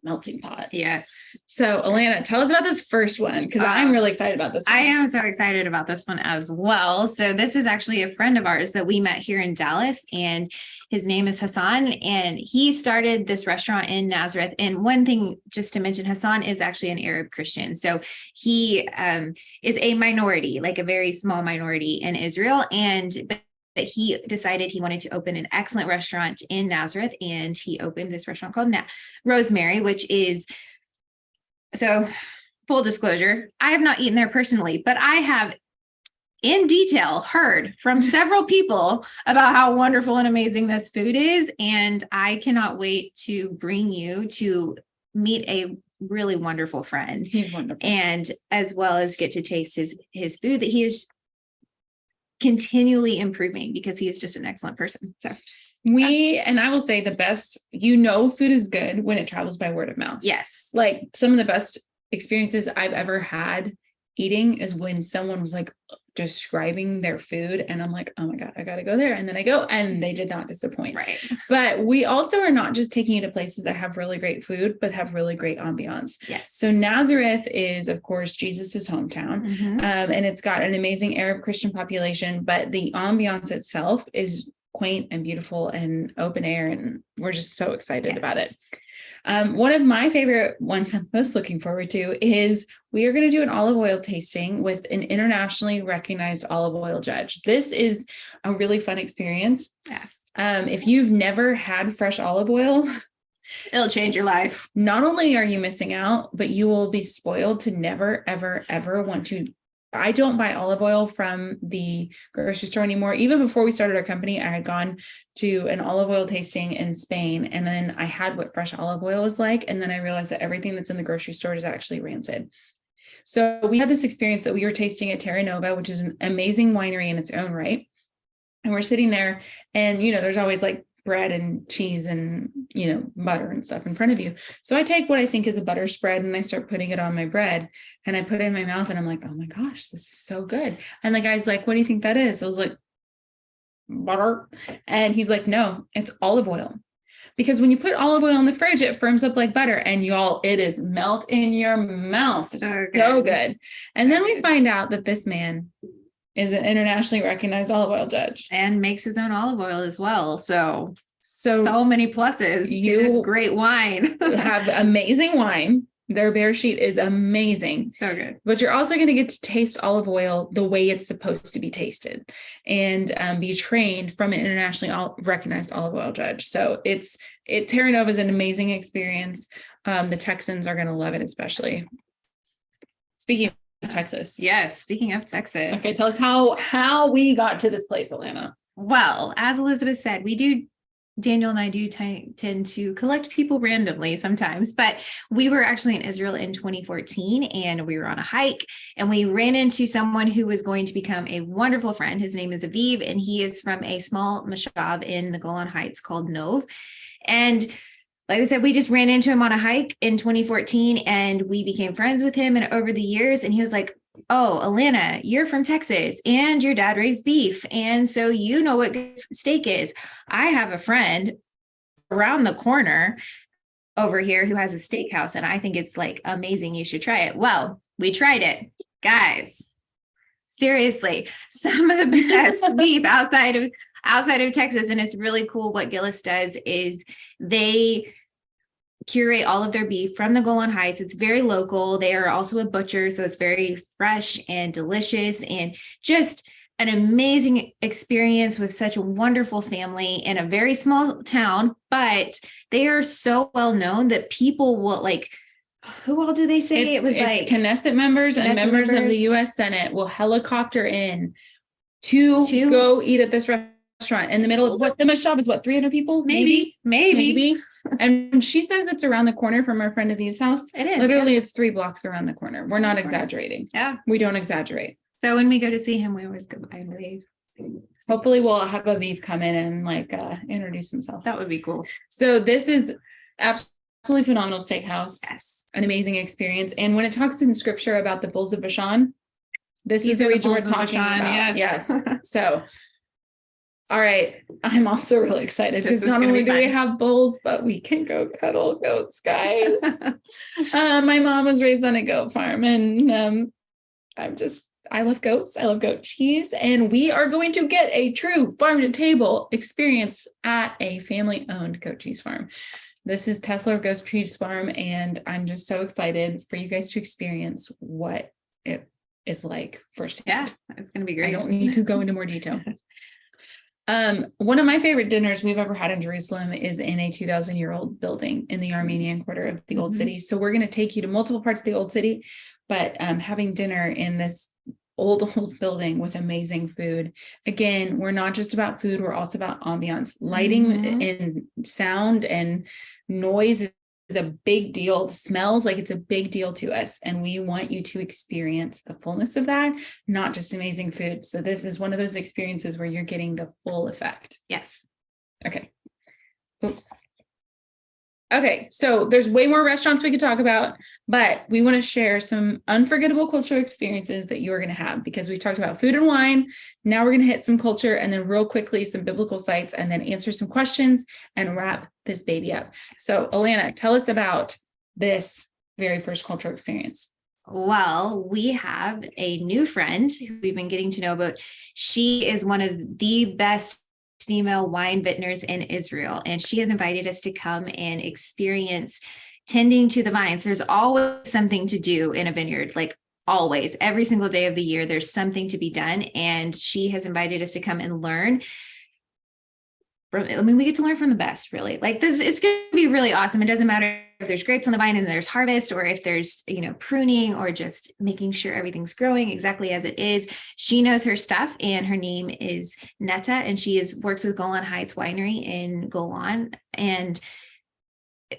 melting pot. Yes. So Alana, tell us about this first one, because I'm really excited about this one. I am so excited about this one as well. So this is actually a friend of ours that we met here in Dallas, and his name is Hassan, and he started this restaurant in Nazareth. And one thing just to mention, Hassan is actually an Arab Christian. So he is a minority, like a very small minority in Israel. But he decided he wanted to open an excellent restaurant in Nazareth, and he opened this restaurant called Rosemary, which is, so full disclosure, I have not eaten there personally, but I have in detail heard from several people about how wonderful and amazing this food is. And I cannot wait to bring you to meet a really wonderful friend. He's wonderful. And as well as get to taste his food that he is continually improving, because he is just an excellent person. So and I will say the best, food is good when it travels by word of mouth. yes, Like some of the best experiences I've ever had eating is when someone was like describing their food and I'm like, oh my God, I got to go there. And then I go, and they did not disappoint. right. But we also are not just taking you to places that have really great food, but have really great ambiance. Yes. So Nazareth is, of course, Jesus's hometown. And it's got an amazing Arab Christian population, but the ambiance itself is quaint and beautiful and open air. And we're just so excited about it. One of my favorite ones I'm most looking forward to is we are going to do an olive oil tasting with an internationally recognized olive oil judge. This is a really fun experience. Yes. If you've never had fresh olive oil, It'll change your life. Not only are you missing out, but you will be spoiled to never, ever, ever want to. I don't buy olive oil from the grocery store anymore. Even before we started our company, I had gone to an olive oil tasting in Spain, and then I had what fresh olive oil was like. And then I realized that everything that's in the grocery store is actually rancid. So we had this experience that we were tasting at Terra Nova, which is an amazing winery in its own right. And we're sitting there and, there's always like bread and cheese and, butter and stuff in front of you. So I take what I think is a butter spread and I start putting it on my bread and I put it in my mouth and I'm like, oh my gosh, this is so good. And the guy's like, what do you think that is? I was like, butter. And he's like, no, it's olive oil. Because when you put olive oil in the fridge, it firms up like butter. And y'all, it is melt in your mouth. So good. And then we find out that this man is an internationally recognized olive oil judge. And makes his own olive oil as well. So many pluses to this great wine. Have amazing wine. Their bear sheet is amazing. So good. But you're also going to get to taste olive oil the way it's supposed to be tasted and be trained from an internationally recognized olive oil judge. So Terra Nova is an amazing experience. The Texans are going to love it, especially. Speaking of Texas. Yes. Speaking of Texas. Okay. Tell us how we got to this place, Alana. Well, as Elizabeth said, Daniel and I do tend to collect people randomly sometimes, but we were actually in Israel in 2014 and we were on a hike and we ran into someone who was going to become a wonderful friend. His name is Aviv and he is from a small moshav in the Golan Heights called Nov. And like I said, we just ran into him on a hike in 2014 and we became friends with him. And over the years, and he was like, oh, Alana, you're from Texas and your dad raised beef. And so you know what steak is. I have a friend around the corner over here who has a steakhouse and I think it's like amazing. You should try it. Well, we tried it. Guys, seriously, some of the best beef outside of Texas. And it's really cool. What Gillis does is they curate all of their beef from the Golan Heights. It's very local. They are also a butcher, so it's very fresh and delicious and just an amazing experience with such a wonderful family in a very small town, but they are so well known that people will like, who all do they say? It was like Knesset members and members of the U.S. Senate will helicopter in to go eat at this restaurant restaurant in the middle of what the mashab is, what, 300 people? Maybe. And she says it's around the corner from our friend Aviv's house. It is. Literally, it's 3 blocks around the corner. We're not exaggerating. Yeah. We don't exaggerate. So when we go to see him, we always go by and leave. Hopefully we'll have Aviv come in and like introduce himself. That would be cool. So this is absolutely phenomenal steakhouse. Yes. An amazing experience. And when it talks in scripture about the bulls of Bashan, this These is the are the region we're bulls of talking Bashan, about. yes. So, all right. I'm also really excited This because is not gonna only be do we fun. have bulls, but we can go cuddle goats, guys. My mom was raised on a goat farm, and I love goats. I love goat cheese. And we are going to get a true farm to table experience at a family owned goat cheese farm. This is Tesla Goat Cheese Farm. And I'm just so excited for you guys to experience what it is like firsthand. Yeah, it's going to be great. I don't need to go into more detail. One of my favorite dinners we've ever had in Jerusalem is in a 2,000-year-old building in the Armenian quarter of the old city. So we're going to take you to multiple parts of the old city, but having dinner in this old building with amazing food. Again, we're not just about food, we're also about ambiance. Lighting and sound and noise is a big deal. Smells like it's a big deal to us. And we want you to experience the fullness of that, not just amazing food. So this is one of those experiences where you're getting the full effect. Yes. Okay. Oops. Okay, so there's way more restaurants we could talk about, but we want to share some unforgettable cultural experiences that you are going to have, because we talked about food and wine. Now we're going to hit some culture, and then real quickly some biblical sites, and then answer some questions and wrap this baby up. So Alana, tell us about this very first cultural experience. Well, we have a new friend who we've been getting to know about. She is one of the best female wine vintners in Israel, and she has invited us to come and experience tending to the vines. There's always something to do in a vineyard, like always, every single day of the year, there's something to be done. And she has invited us to come and learn. We get to learn from the best, really. Like this, it's going to be really awesome. It doesn't matter if there's grapes on the vine and there's harvest, or if there's, pruning, or just making sure everything's growing exactly as it is. She knows her stuff, and her name is Netta, and she works with Golan Heights Winery in Golan. And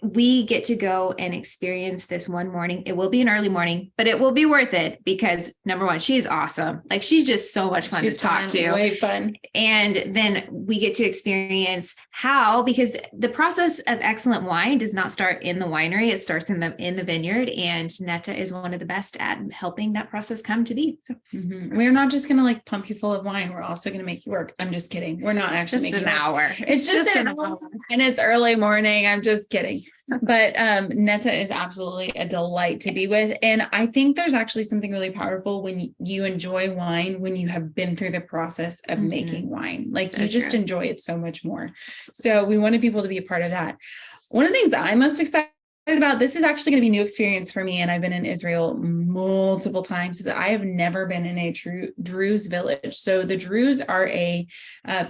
we get to go and experience this one morning. It will be an early morning, but it will be worth it because, number one, she is awesome. Like, she's just so much fun to talk to. Way fun. And then we get to experience because the process of excellent wine does not start in the winery. It starts in the vineyard, and Netta is one of the best at helping that process come to be. So we're not just going to pump you full of wine. We're also going to make you work. I'm just kidding. We're not actually just making an hour. It's just an hour, and it's early morning. I'm just kidding. But Netta is absolutely a delight to be with. And I think there's actually something really powerful when you enjoy wine, when you have been through the process of making wine. Like, so you just enjoy it so much more. So we wanted people to be a part of that. One of the things I'm most excited about, this is actually going to be a new experience for me, and I've been in Israel multiple times, is I have never been in a true Druze village. So the Druze are a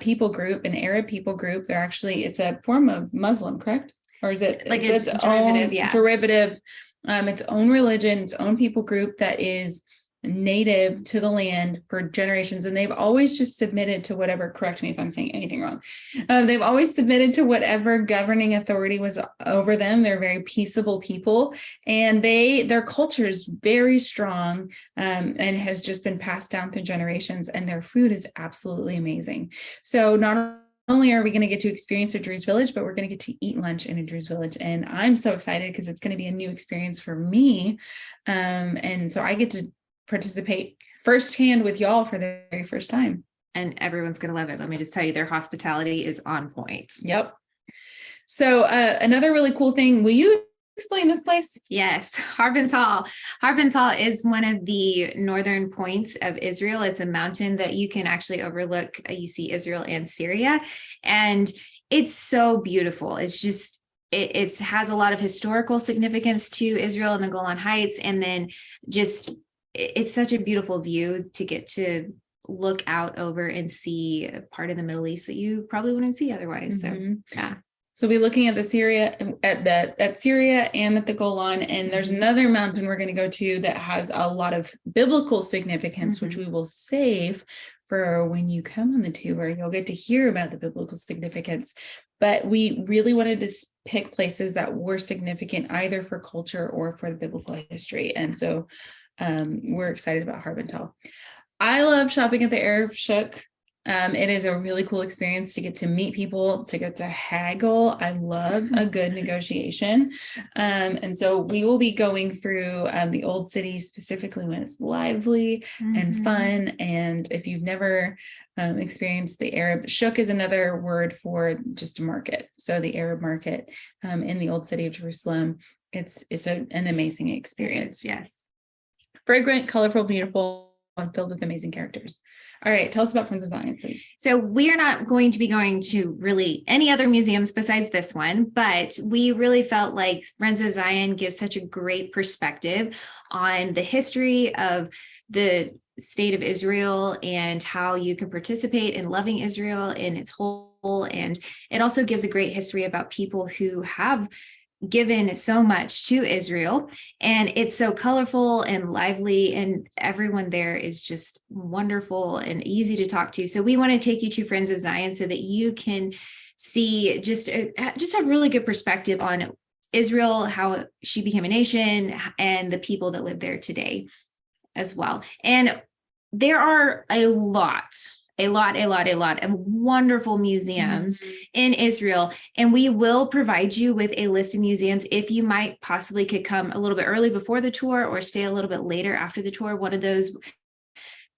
people group, an Arab people group. It's a form of Muslim, correct? Or is it like its derivative? Yeah, derivative, its own religion, its own people group that is native to the land for generations. And they've always just submitted to whatever, correct me if I'm saying anything wrong. They've always submitted to whatever governing authority was over them. They're very peaceable people, and their culture is very strong, and has just been passed down through generations, and their food is absolutely amazing. So not only are we going to get to experience a Druze village, but we're going to get to eat lunch in a Druze village. And I'm so excited because it's going to be a new experience for me. And so I get to participate firsthand with y'all for the very first time. And everyone's going to love it. Let me just tell you, their hospitality is on point. Yep. So another really cool thing, will you explain this place? Yes, Harbental. Harbental is one of the northern points of Israel. It's a mountain that you can actually overlook. You see Israel and Syria, and it's so beautiful. It's just, it has a lot of historical significance to Israel and the Golan Heights. And then just, it's such a beautiful view to get to look out over and see a part of the Middle East that you probably wouldn't see otherwise. So, yeah. So we'll be looking at Syria and at the Golan, and there's another mountain we're going to go to that has a lot of biblical significance, which we will save for when you come on the tour, you'll get to hear about the biblical significance. But we really wanted to pick places that were significant either for culture or for the biblical history. And so we're excited about Harbental. I love shopping at the Arab Shuk. It is a really cool experience to get to meet people, to get to haggle. I love a good negotiation. And so we will be going through the Old City specifically when it's lively and fun. And if you've never experienced the Arab Shuk is another word for just a market. So the Arab market in the Old City of Jerusalem, it's an amazing experience. Yes. Fragrant, colorful, beautiful, and filled with amazing characters. All right, tell us about Friends of Zion, please. So we are not going to be going to really any other museums besides this one, but we really felt like Friends of Zion gives such a great perspective on the history of the state of Israel and how you can participate in loving Israel in its whole. And it also gives a great history about people who have given so much to Israel, and it's so colorful and lively, and everyone there is just wonderful and easy to talk to. So we want to take you to Friends of Zion so that you can see just have really good perspective on Israel, how she became a nation, and the people that live there today as well. And there are a lot of wonderful museums in Israel. And we will provide you with a list of museums if you might possibly could come a little bit early before the tour or stay a little bit later after the tour. One of those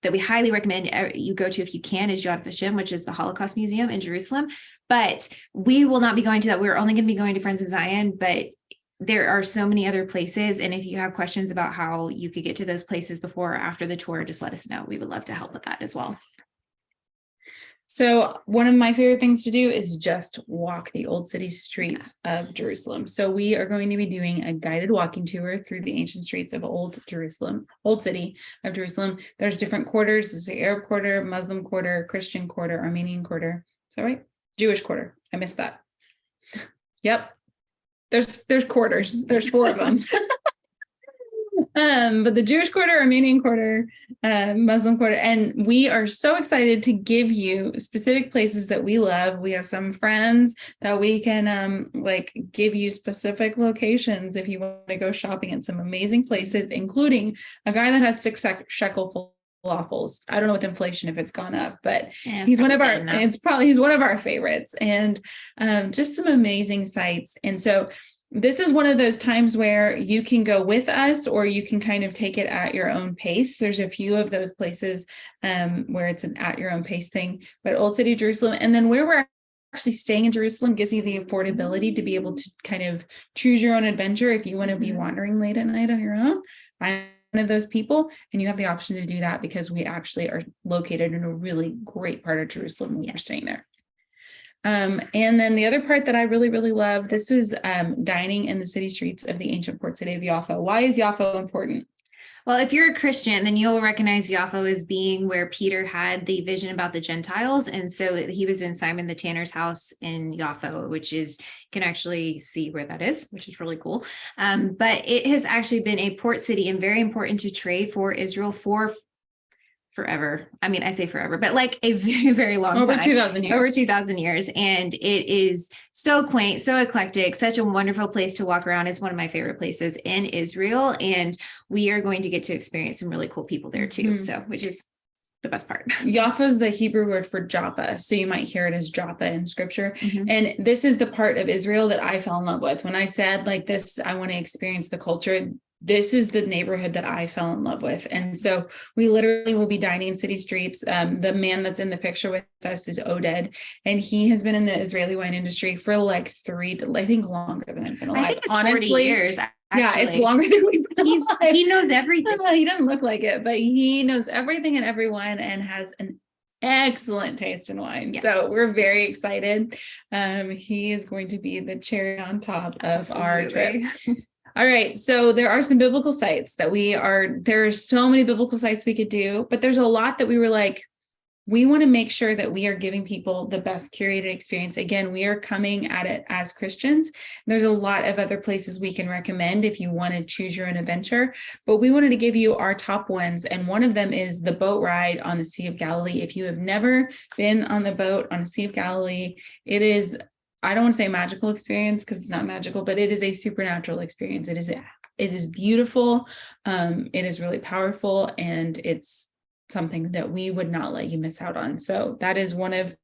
that we highly recommend you go to if you can is Yad Vashem, which is the Holocaust Museum in Jerusalem. But we will not be going to that. We're only going to be going to Friends of Zion, but there are so many other places. And if you have questions about how you could get to those places before or after the tour, just let us know. We would love to help with that as well. So one of my favorite things to do is just walk the old city streets of Jerusalem. So we are going to be doing a guided walking tour through the ancient streets of old city of Jerusalem. There's different quarters. There's the Arab quarter, Muslim quarter, Christian quarter, Armenian quarter. Is that right? Jewish quarter. I missed that. Yep. There's quarters. There's 4 of them. But the Jewish quarter, Armenian quarter, Muslim quarter, and we are so excited to give you specific places that we love. We have some friends that we can give you specific locations if you want to go shopping at some amazing places, including a guy that has 6 shekel falafels. I don't know with inflation if it's gone up, but he's one of our favorites, and just some amazing sites. And so this is one of those times where you can go with us or you can kind of take it at your own pace. There's a few of those places where it's an at your own pace thing, but Old City of Jerusalem, and then where we're actually staying in Jerusalem gives you the affordability to be able to kind of choose your own adventure. If you want to be wandering late at night on your own, I'm one of those people, and you have the option to do that because we actually are located in a really great part of Jerusalem when we're staying there. And then the other part that I really, really love, this was dining in the city streets of the ancient port city of Yaffo. Why is Yaffo important? Well, if you're a Christian, then you'll recognize Yaffo as being where Peter had the vision about the Gentiles. And so he was in Simon the Tanner's house in Yaffo, which is, you can actually see where that is, which is really cool. But it has actually been a port city and very important to trade for Israel for forever. I mean, I say forever, but like a very, very long time. Over 2,000 years. Over 2,000 years. And it is so quaint, so eclectic, such a wonderful place to walk around. It's one of my favorite places in Israel. And we are going to get to experience some really cool people there too. So, which is the best part. Yaffo is the Hebrew word for Joppa. So you might hear it as Joppa in scripture. And this is the part of Israel that I fell in love with. When I said like this, I want to experience the culture. This is the neighborhood that I fell in love with. And so we literally will be dining in city streets. The man that's in the picture with us is Oded, and he has been in the Israeli wine industry for like I think longer than I've been alive. I think it's honestly, 40 years. Actually. Yeah, it's longer than we've been alive. He knows everything. He doesn't look like it, but he knows everything and everyone and has an excellent taste in wine. Yes. So we're very excited. He is going to be the cherry on top of our trip. All right. So there are some biblical sites there are so many biblical sites we could do, but there's a lot that we were like, we want to make sure that we are giving people the best curated experience. Again, we are coming at it as Christians. There's a lot of other places we can recommend if you want to choose your own adventure, but we wanted to give you our top ones. And one of them is the boat ride on the Sea of Galilee. If you have never been on the boat on the Sea of Galilee, it is, I don't want to say magical experience because it's not magical, but it is a supernatural experience. It is beautiful. It is really powerful, and it's something that we would not let you miss out on. So that is one of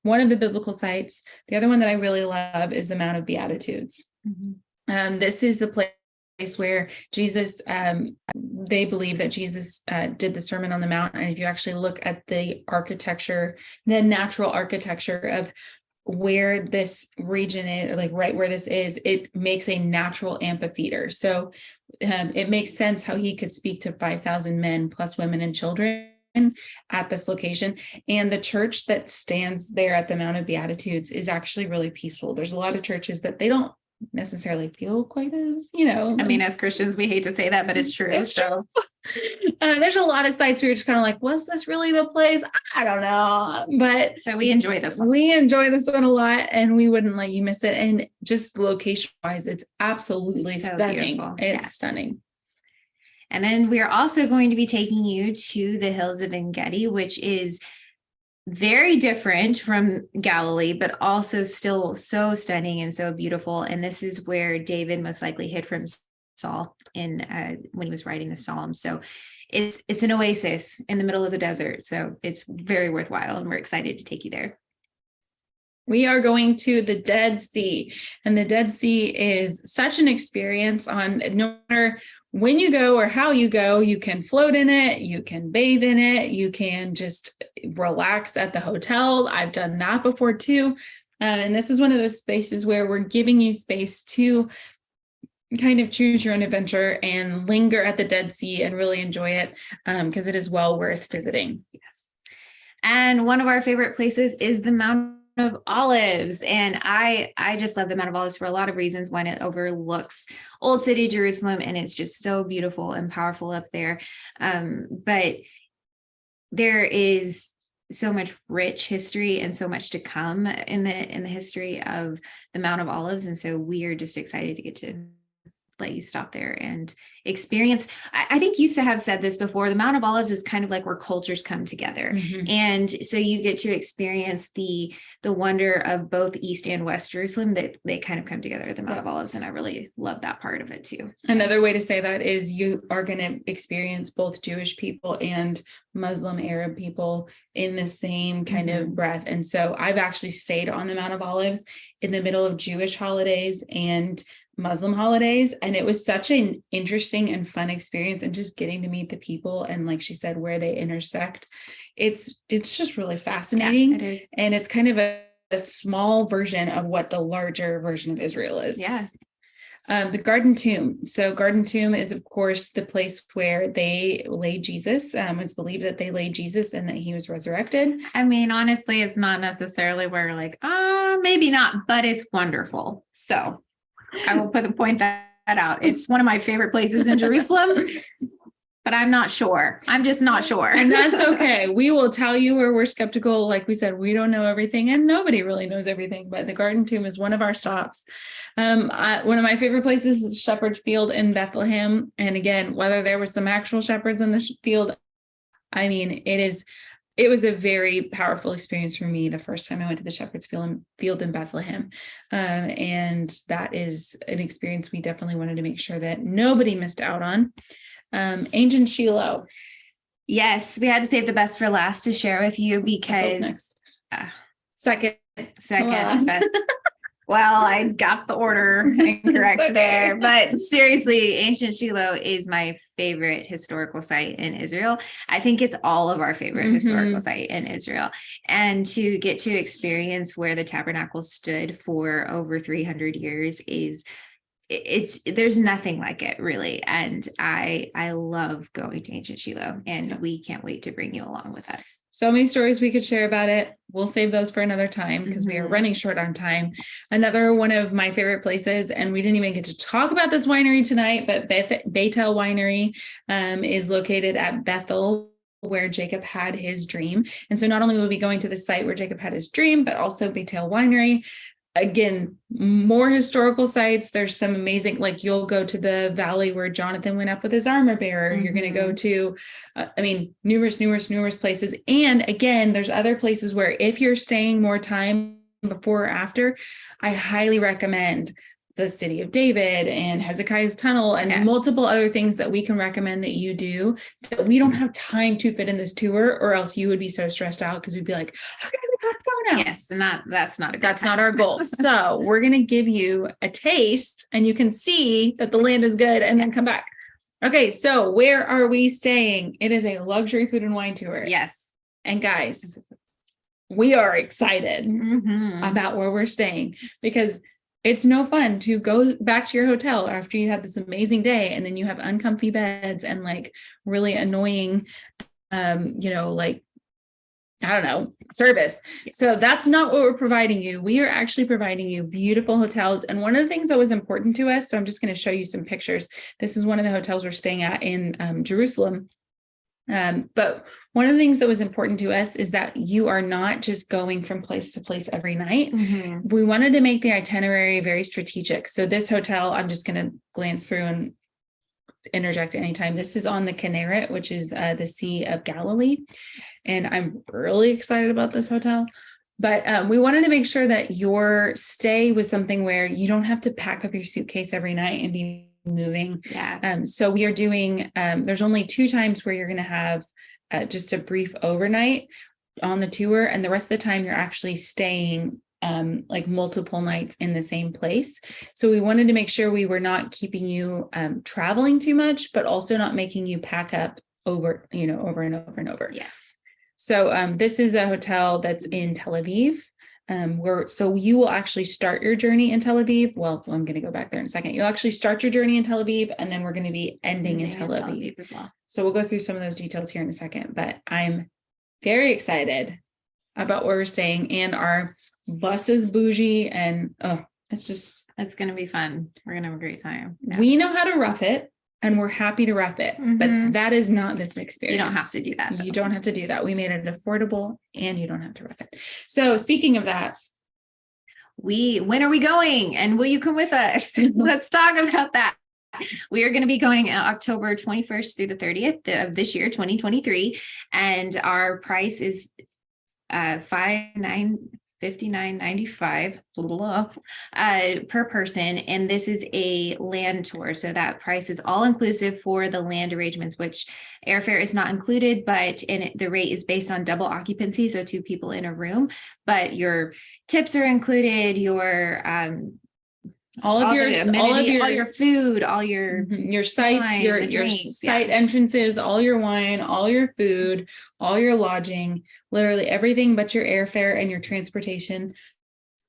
the biblical sites. The other one that I really love is the Mount of Beatitudes. Mm-hmm. This is the place where Jesus, they believe that Jesus did the Sermon on the Mount. And if you actually look at the architecture, the natural architecture of where this region is, like right where this is, it makes a natural amphitheater. So it makes sense how he could speak to 5,000 men plus women and children at this location. And the church that stands there at the Mount of Beatitudes is actually really peaceful. There's a lot of churches that they don't necessarily feel quite as, I mean, as Christians, we hate to say that, but it's true. There's a lot of sites where you're just kind of like, was this really the place? I don't know. But so we enjoy this one. We enjoy this one a lot, and we wouldn't let you miss it. And just location wise, it's absolutely stunning. Beautiful. It's stunning. And then we're also going to be taking you to the hills of En-Gedi, which is very different from Galilee, but also still so stunning and so beautiful. And this is where David most likely hid from Saul when he was writing the Psalms. So it's an oasis in the middle of the desert. So it's very worthwhile, and we're excited to take you there. We are going to the Dead Sea, and the Dead Sea is such an experience. On no matter when you go or how you go, you can float in it, you can bathe in it, you can just relax at the hotel. I've done that before too. And this is one of those spaces where we're giving you space to kind of choose your own adventure and linger at the Dead Sea and really enjoy it, because it is well worth visiting. Yes. And one of our favorite places is the Mount of Olives. And I just love the Mount of Olives for a lot of reasons. One, it overlooks Old City Jerusalem, and it's just so beautiful and powerful up there. But there is so much rich history and so much to come in the history of the Mount of Olives. And so we are just excited to get to let you stop there and experience. I think you have said this before, the Mount of Olives is kind of like where cultures come together. Mm-hmm. And so you get to experience the wonder of both East and West Jerusalem, that they kind of come together at the Mount of Olives. And I really love that part of it too. Another way to say that is you are going to experience both Jewish people and Muslim Arab people in the same kind of breath. And so I've actually stayed on the Mount of Olives in the middle of Jewish holidays and Muslim holidays, and it was such an interesting and fun experience, and just getting to meet the people and, like she said, where they intersect. It's just really fascinating. Yeah, it is. And it's kind of a small version of what the larger version of Israel is. Yeah. The Garden Tomb. So Garden Tomb is, of course, the place where they laid Jesus. It's believed that they laid Jesus and that he was resurrected. I mean, honestly, it's not necessarily where like, maybe not, but it's wonderful. So I will point that out. It's one of my favorite places in Jerusalem, but I'm not sure. I'm just not sure. And that's okay. We will tell you where we're skeptical. Like we said, we don't know everything, and nobody really knows everything, but the Garden Tomb is one of our stops. One of my favorite places is Shepherd's Field in Bethlehem. And again, whether there were some actual shepherds in the field, I mean, it was a very powerful experience for me the first time I went to the Shepherd's Field in Bethlehem. And that is an experience we definitely wanted to make sure that nobody missed out on. Ancient Shiloh. Yes, we had to save the best for last to share with you because second best. Well, I got the order incorrect there, but seriously, Ancient Shiloh is my favorite historical site in Israel. I think it's all of our favorite historical site in Israel. And to get to experience where the tabernacle stood for over 300 years there's nothing like it, really. And I love going to Ancient Shiloh, and we can't wait to bring you along with us. So many stories we could share about it. We'll save those for another time because we are running short on time. Another one of my favorite places, and we didn't even get to talk about this winery tonight, but Bethel Winery is located at Bethel, where Jacob had his dream. And so not only will we be going to the site where Jacob had his dream, but also Baytail Winery. Again, more historical sites. There's some amazing, like you'll go to the valley where Jonathan went up with his armor bearer. You're going to go to, numerous places. And again, there's other places where if you're staying more time before or after, I highly recommend the City of David and Hezekiah's Tunnel and multiple other things that we can recommend that you do that we don't have time to fit in this tour, or else you would be so stressed out because we'd be like, okay, we gotta go now. Yes, and that's not our goal. So we're going to give you a taste and you can see that the land is good and then come back. Okay. So where are we staying? It is a luxury food and wine tour. Yes. And guys, we are excited about where we're staying because it's no fun to go back to your hotel after you had this amazing day and then you have uncomfy beds and like really annoying, service. Yes. So that's not what we're providing you. We are actually providing you beautiful hotels. And one of the things that was important to us, so I'm just going to show you some pictures. This is one of the hotels we're staying at in Jerusalem. But one of the things that was important to us is that you are not just going from place to place every night. We wanted to make the itinerary very strategic. So this hotel, I'm just going to glance through and interject anytime. This is on the Kinneret, which is the Sea of Galilee. And I'm really excited about this hotel. But we wanted to make sure that your stay was something where you don't have to pack up your suitcase every night and be moving. So we are doing, there's only 2 times where you're going to have just a brief overnight on the tour. And the rest of the time you're actually staying like multiple nights in the same place. So we wanted to make sure we were not keeping you traveling too much, but also not making you pack up over and over. Yes. So this is a hotel that's in Tel Aviv. So you will actually start your journey in Tel Aviv. Well, I'm going to go back there in a second. You'll actually start your journey in Tel Aviv, and then we're going to be ending in Tel Aviv as well. So we'll go through some of those details here in a second, but I'm very excited about where we're staying, and our bus is bougie, and it's going to be fun. We're going to have a great time. Yeah. We know how to rough it. And we're happy to rough it, but that is not this experience. You don't have to do that. You don't have to do that. We made it affordable and you don't have to rough it. So speaking of that, when are we going? And will you come with us? Let's talk about that. We are going to be going October 21st through the 30th of this year, 2023. And our price is $59.95 per person, and this is a land tour, so that price is all inclusive for the land arrangements, which airfare is not included, but the rate is based on double occupancy, so 2 people in a room, but your tips are included, your all your food, all your sites, wine, your site entrances, all your wine, all your food, all your lodging, literally everything but your airfare and your transportation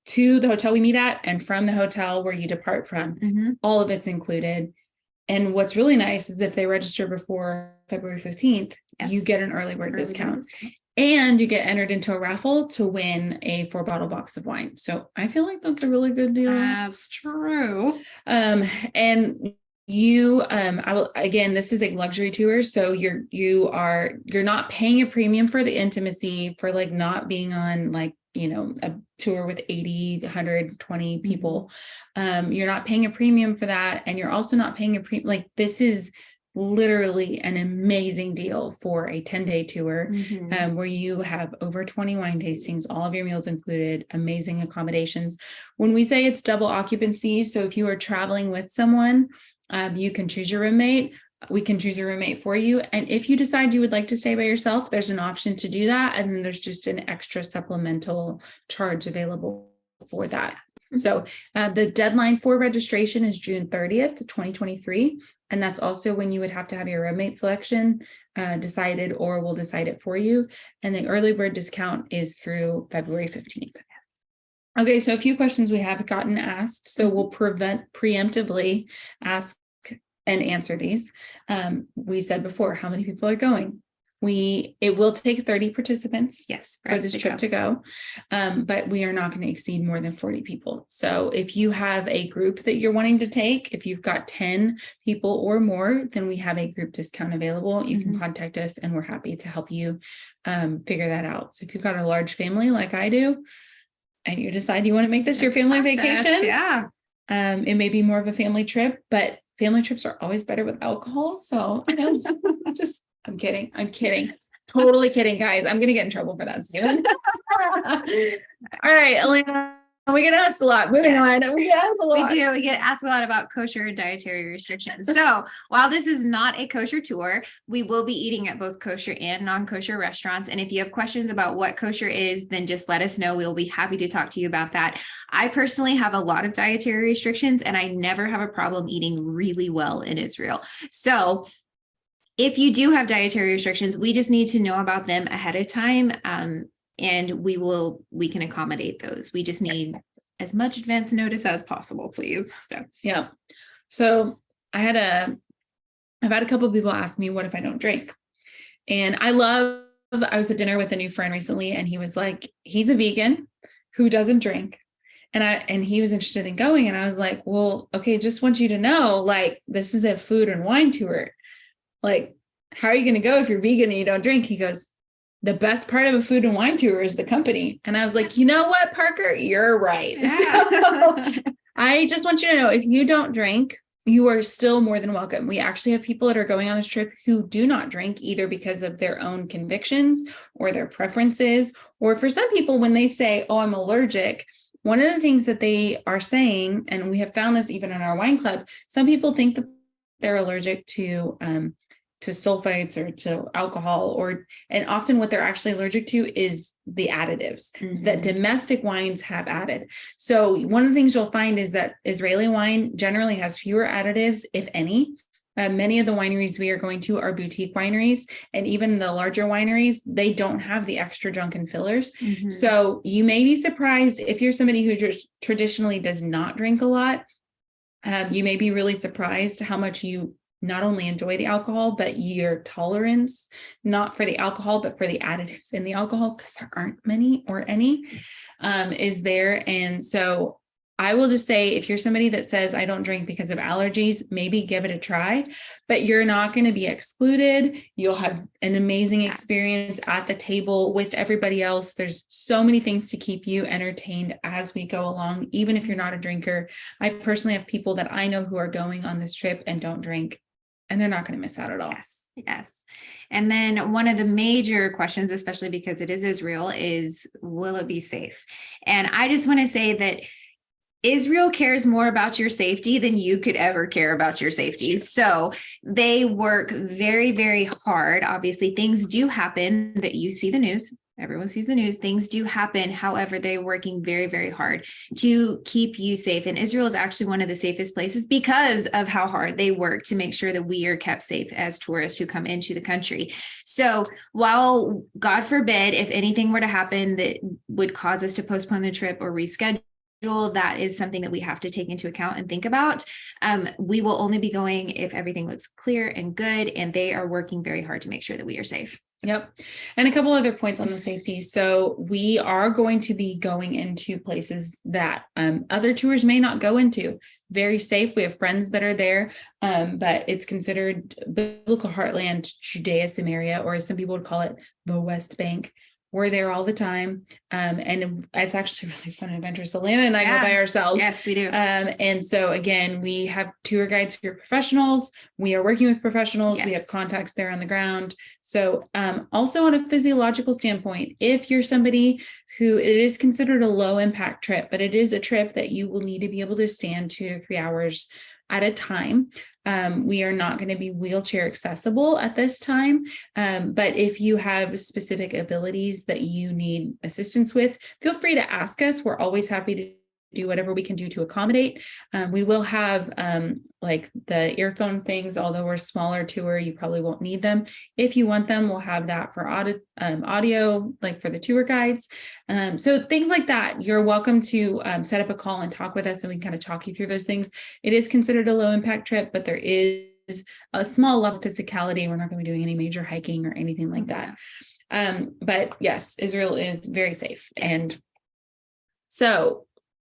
to the hotel we meet at and from the hotel where you depart from. All of it's included. And what's really nice is if they register before February 15th, you get an early bird discount. And you get entered into a raffle to win a 4-bottle box of wine. So I feel like that's a really good deal. That's true. And you, again, this is a luxury tour. So you're not paying a premium for the intimacy, for like not being on like, a tour with 80, 120 people. You're not paying a premium for that. And you're also not paying a premium. Like this is literally an amazing deal for a 10-day tour where you have over 20 wine tastings, all of your meals included, amazing accommodations. When we say it's double occupancy, so if you are traveling with someone, you can choose your roommate. We can choose a roommate for you. And if you decide you would like to stay by yourself, there's an option to do that. And then there's just an extra supplemental charge available for that. So the deadline for registration is June 30th, 2023. And that's also when you would have to have your roommate selection decided, or we'll decide it for you. And the early bird discount is through February 15th. Okay, so a few questions we have gotten asked. So we'll preemptively ask and answer these. We said before, how many people are going? It will take 30 participants for this trip to go. But we are not going to exceed more than 40 people. So if you have a group that you're wanting to take, if you've got 10 people or more, then we have a group discount available. You can contact us and we're happy to help you figure that out. So if you've got a large family like I do, and you decide you want to make this your family vacation, it may be more of a family trip, but family trips are always better with alcohol. So I'm kidding. Totally kidding, guys. I'm going to get in trouble for that soon. All right, Alana, we get asked a lot. Moving on. We get asked a lot. We do. We get asked a lot about kosher dietary restrictions. So while this is not a kosher tour, we will be eating at both kosher and non-kosher restaurants. And if you have questions about what kosher is, then just let us know. We'll be happy to talk to you about that. I personally have a lot of dietary restrictions and I never have a problem eating really well in Israel. So if you do have dietary restrictions, we just need to know about them ahead of time. And we can accommodate those. We just need as much advance notice as possible, please. So I've had a couple of people ask me, what if I don't drink? And I was at dinner with a new friend recently, and he was like, he's a vegan who doesn't drink. And he was interested in going. And I was like, well, okay, just want you to know, like, this is a food and wine tour. Like, how are you going to go if you're vegan and you don't drink? He goes, the best part of a food and wine tour is the company. And I was like, you know what, Parker, you're right. So I just want you to know, if you don't drink, you are still more than welcome. We actually have people that are going on this trip who do not drink, either because of their own convictions or their preferences, or for some people, when they say, oh, I'm allergic, one of the things that they are saying, and we have found this even in our wine club, some people think that they're allergic to sulfites or to alcohol, and often what they're actually allergic to is the additives that domestic wines have added. So one of the things you'll find is that Israeli wine generally has fewer additives, if any. Many of the wineries we are going to are boutique wineries, and even the larger wineries, they don't have the extra junk and fillers. So you may be surprised if you're somebody who just traditionally does not drink a lot. You may be really surprised how much you not only enjoy the alcohol, but your tolerance, not for the alcohol, but for the additives in the alcohol, because there aren't many or any, is there. And so I will just say, if you're somebody that says, I don't drink because of allergies, maybe give it a try, but you're not going to be excluded. You'll have an amazing experience at the table with everybody else. There's so many things to keep you entertained as we go along, even if you're not a drinker. I personally have people that I know who are going on this trip and don't drink, and they're not going to miss out at all. Yes. And then one of the major questions, especially because it is Israel, is, will it be safe? And I just want to say that Israel cares more about your safety than you could ever care about your safety. So they work very, very hard. Obviously, things do happen that you see the news. Everyone sees the news. Things do happen. However, they're working very, very hard to keep you safe. And Israel is actually one of the safest places because of how hard they work to make sure that we are kept safe as tourists who come into the country. So while, God forbid, if anything were to happen that would cause us to postpone the trip or reschedule, that is something that we have to take into account and think about. We will only be going if everything looks clear and good, and they are working very hard to make sure that we are safe. Yep. And a couple other points on the safety. So we are going to be going into places that other tours may not go into. Very safe. We have friends that are there, but it's considered biblical heartland, Judea, Samaria, or as some people would call it, the West Bank. We're there all the time. And it's actually really fun and adventurous. Alana and I go by ourselves. Yes, we do. And so again, we have tour guides who are professionals. We are working with professionals. Yes. We have contacts there on the ground. So also on a physiological standpoint, if you're somebody who, it is considered a low impact trip, but it is a trip that you will need to be able to stand 2 to 3 hours at a time. We are not going to be wheelchair accessible at this time. But if you have specific abilities that you need assistance with, feel free to ask us. We're always happy to do whatever we can do to accommodate. We will have like the earphone things, although we're a smaller tour, you probably won't need them. If you want them, we'll have that for audio, like for the tour guides. So things like that, you're welcome to set up a call and talk with us, and we can kind of talk you through those things. It is considered a low impact trip, but there is a small level of physicality. We're not going to be doing any major hiking or anything like that. But yes, Israel is very safe. And so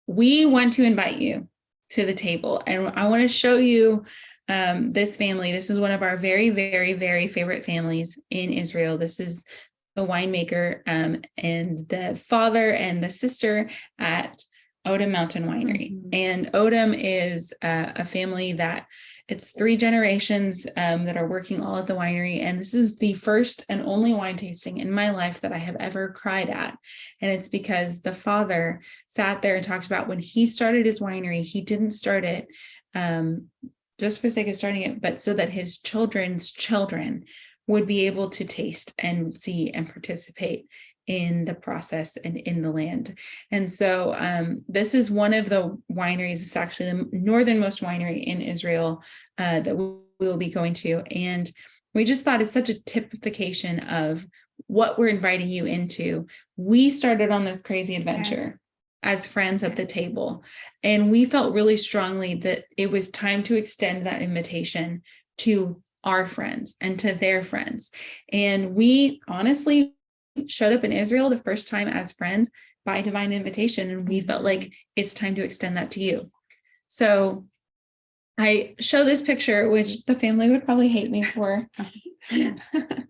we want to invite you to the table, and I want to show you this family. This is one of our very, very, very favorite families in Israel. This is the winemaker and the father and the sister at Odom Mountain Winery. And Odom is a family that it's 3 generations that are working all at the winery. And this is the first and only wine tasting in my life that I have ever cried at. And it's because the father sat there and talked about when he started his winery, he didn't start it just for the sake of starting it, but so that his children's children would be able to taste and see and participate in the process and in the land. And so this is one of the wineries. It's actually the northernmost winery in Israel that we'll be going to. And we just thought it's such a typification of what we're inviting you into. We started on this crazy adventure as friends at the table. And we felt really strongly that it was time to extend that invitation to our friends and to their friends. And we honestly showed up in Israel the first time as friends by divine invitation. And we felt like it's time to extend that to you. So I show this picture, which the family would probably hate me for,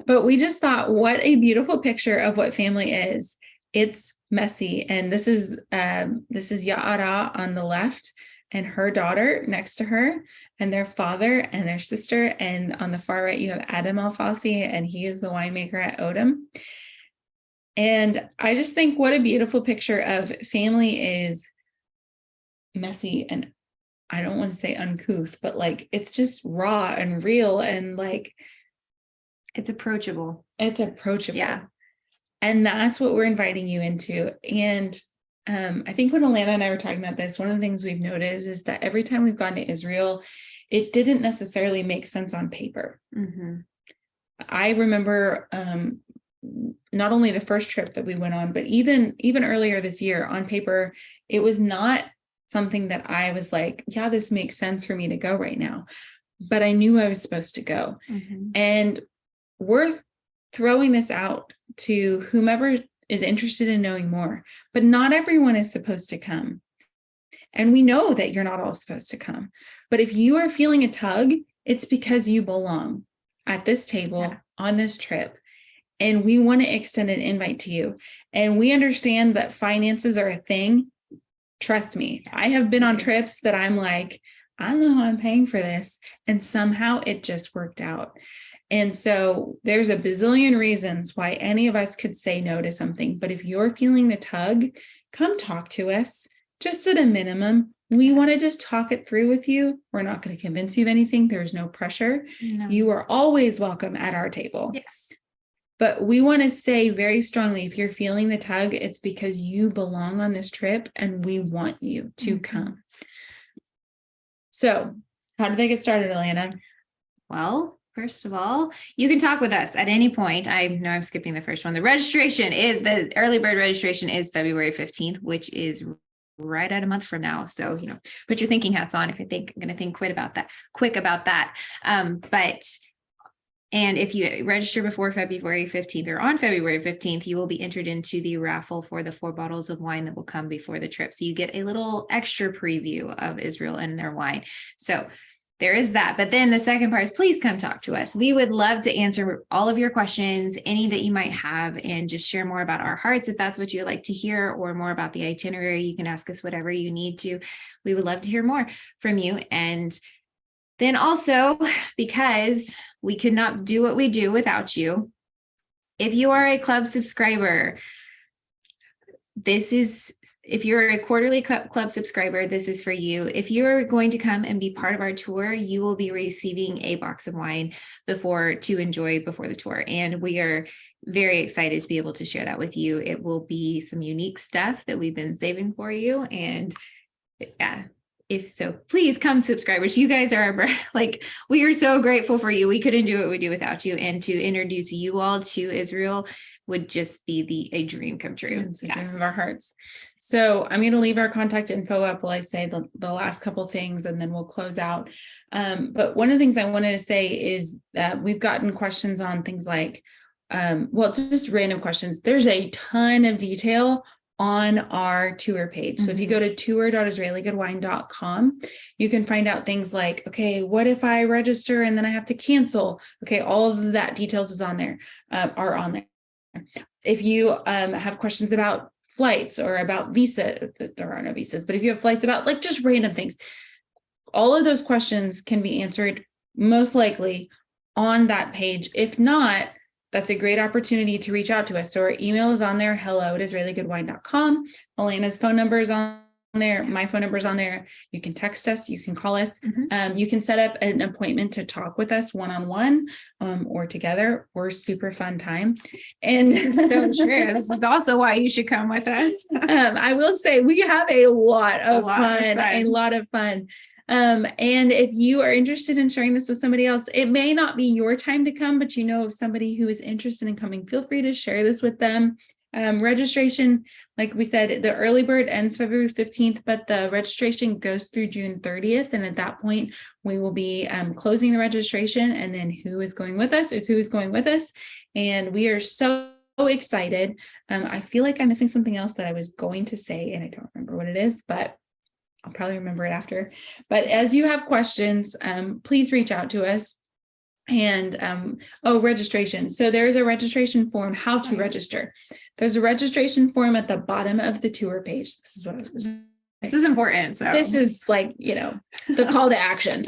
but we just thought, what a beautiful picture of what family is. It's messy. And this is Ya'ara on the left and her daughter next to her, and their father and their sister. And on the far right, you have Adam Alfasi, and he is the winemaker at Odom. And I just think what a beautiful picture of family is messy. And I don't want to say uncouth, but like, it's just raw and real. And like, it's approachable. Yeah. And that's what we're inviting you into. And I think when Alana and I were talking about this, one of the things we've noticed is that every time we've gone to Israel, it didn't necessarily make sense on paper. I remember not only the first trip that we went on, but even earlier this year on paper, it was not something that I was like, yeah, this makes sense for me to go right now. But I knew I was supposed to go. And we're throwing this out to whomever is interested in knowing more, but not everyone is supposed to come. And we know that you're not all supposed to come. But if you are feeling a tug, it's because you belong at this table on this trip. And we want to extend an invite to you. And we understand that finances are a thing. Trust me, I have been on trips that I'm like, I don't know how I'm paying for this. And somehow it just worked out. And so there's a bazillion reasons why any of us could say no to something. But if you're feeling the tug, come talk to us. Just at a minimum, we want to just talk it through with you. We're not going to convince you of anything. There's no pressure. You are always welcome at our table. But we want to say very strongly, if you're feeling the tug, it's because you belong on this trip and we want you to come. So how did they get started, Alana? Well, first of all, you can talk with us at any point. I know I'm skipping the first one. The early bird registration is February 15th, which is right at a month from now. So, put your thinking hats on if you're going to think quick about that. And if you register before February 15th or on February 15th, you will be entered into the raffle for the 4 bottles of wine that will come before the trip. So you get a little extra preview of Israel and their wine. So there is that. But then the second part is, please come talk to us. We would love to answer all of your questions, any that you might have, and just share more about our hearts if that's what you'd like to hear, or more about the itinerary. You can ask us whatever you need to. We would love to hear more from you. And then also, because we could not do what we do without you, if you are a club subscriber, if you're a quarterly club subscriber, this is for you. If you're going to come and be part of our tour, you will be receiving a box of wine to enjoy before the tour. And we are very excited to be able to share that with you. It will be some unique stuff that we've been saving for you. And if so, please come, subscribers. You guys are we are so grateful for you. We couldn't do what we do without you. And to introduce you all to Israel would just be a dream come true. It's a dream of our hearts. So I'm going to leave our contact info up while I say the last couple things, and then we'll close out. But one of the things I wanted to say is that we've gotten questions on things like, well, just random questions. There's a ton of detail on our tour page. So if you go to tour.israeligoodwine.com, you can find out things like, okay, what if I register and then I have to cancel? Okay, all of that details is on there, are on there. If you have questions about flights or about visa, there are no visas, but if you have flights about like just random things, all of those questions can be answered most likely on that page. If not, that's a great opportunity to reach out to us. So our email is on there, hello@israeligoodwine.com. Alana's phone number is on there. My phone number is on there. You can text us, you can call us. You can set up an appointment to talk with us one-on-one or together. We're super fun time. And it's so true. This is also why you should come with us. I will say we have a lot of fun. And if you are interested in sharing this with somebody else, it may not be your time to come, but you know of somebody who is interested in coming, feel free to share this with them. Registration, like we said, the early bird ends February 15th, but the registration goes through June 30th. And at that point, we will be closing the registration, and then who is going with us is who is going with us. And we are so excited. I feel like I'm missing something else that I was going to say, and I don't remember what it is, but I'll probably remember it after. But as you have questions, please reach out to us. And registration. So there's a registration form, how to register. There's a registration form at the bottom of the tour page. This is what I was saying. This is important. So this is like, the call to action.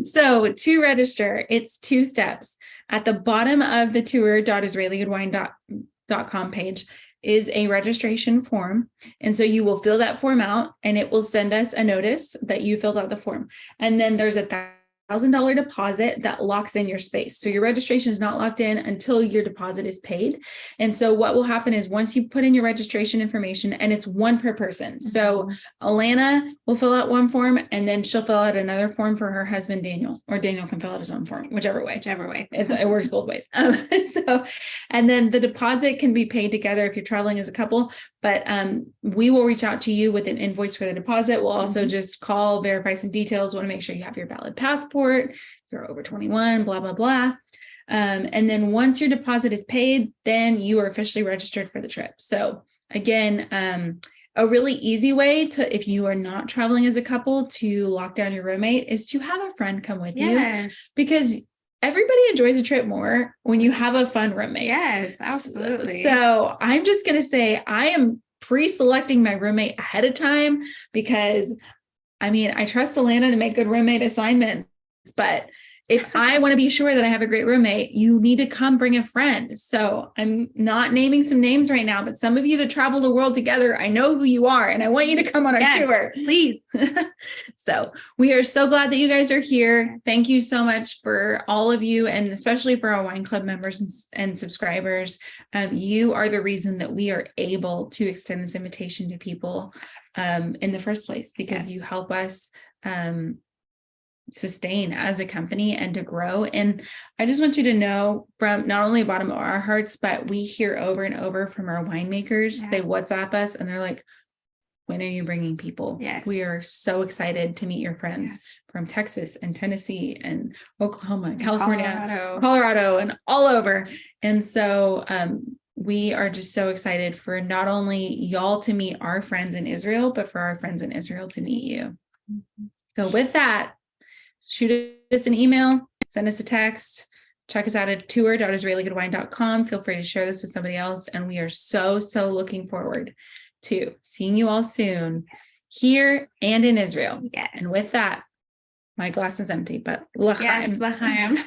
So to register, it's 2 steps. At the bottom of the tour.israeligoodwine.com page is a registration form. And so you will fill that form out, and it will send us a notice that you filled out the form. And then there's a $1,000 deposit that locks in your space. So your registration is not locked in until your deposit is paid. And so what will happen is once you put in your registration information, and it's one per person. So Alana will fill out one form, and then she'll fill out another form for her husband, Daniel, or Daniel can fill out his own form, whichever way. It works both ways. And then the deposit can be paid together if you're traveling as a couple, but we will reach out to you with an invoice for the deposit. We'll also just call, verify some details. Want to make sure you have your valid passport, you're over 21, blah, blah, blah. And then once your deposit is paid, then you are officially registered for the trip. So again, a really easy way to, if you are not traveling as a couple, to lock down your roommate is to have a friend come with you, because everybody enjoys a trip more when you have a fun roommate. Yes, absolutely. So I'm just going to say I am pre-selecting my roommate ahead of time, because I trust Alana to make good roommate assignments, but if I want to be sure that I have a great roommate, you need to come bring a friend. So I'm not naming some names right now, but some of you that travel the world together, I know who you are, and I want you to come on our tour. Please. So we are so glad that you guys are here. Thank you so much for all of you, and especially for our wine club members and subscribers. You are the reason that we are able to extend this invitation to people in the first place, because you help us sustain as a company and to grow. And I just want you to know, from not only the bottom of our hearts, but we hear over and over from our winemakers. They WhatsApp us and they're like, when are you bringing people? We are so excited to meet your friends from Texas and Tennessee and Oklahoma and California, Colorado, and all over. And so we are just so excited for not only y'all to meet our friends in Israel, but for our friends in Israel to meet you. So with that, shoot us an email, send us a text, check us out at tour.israeligoodwine.com. Feel free to share this with somebody else. And we are so looking forward to seeing you all soon here and in Israel. And with that, my glass is empty, but l'chaim. Yes, l'chaim.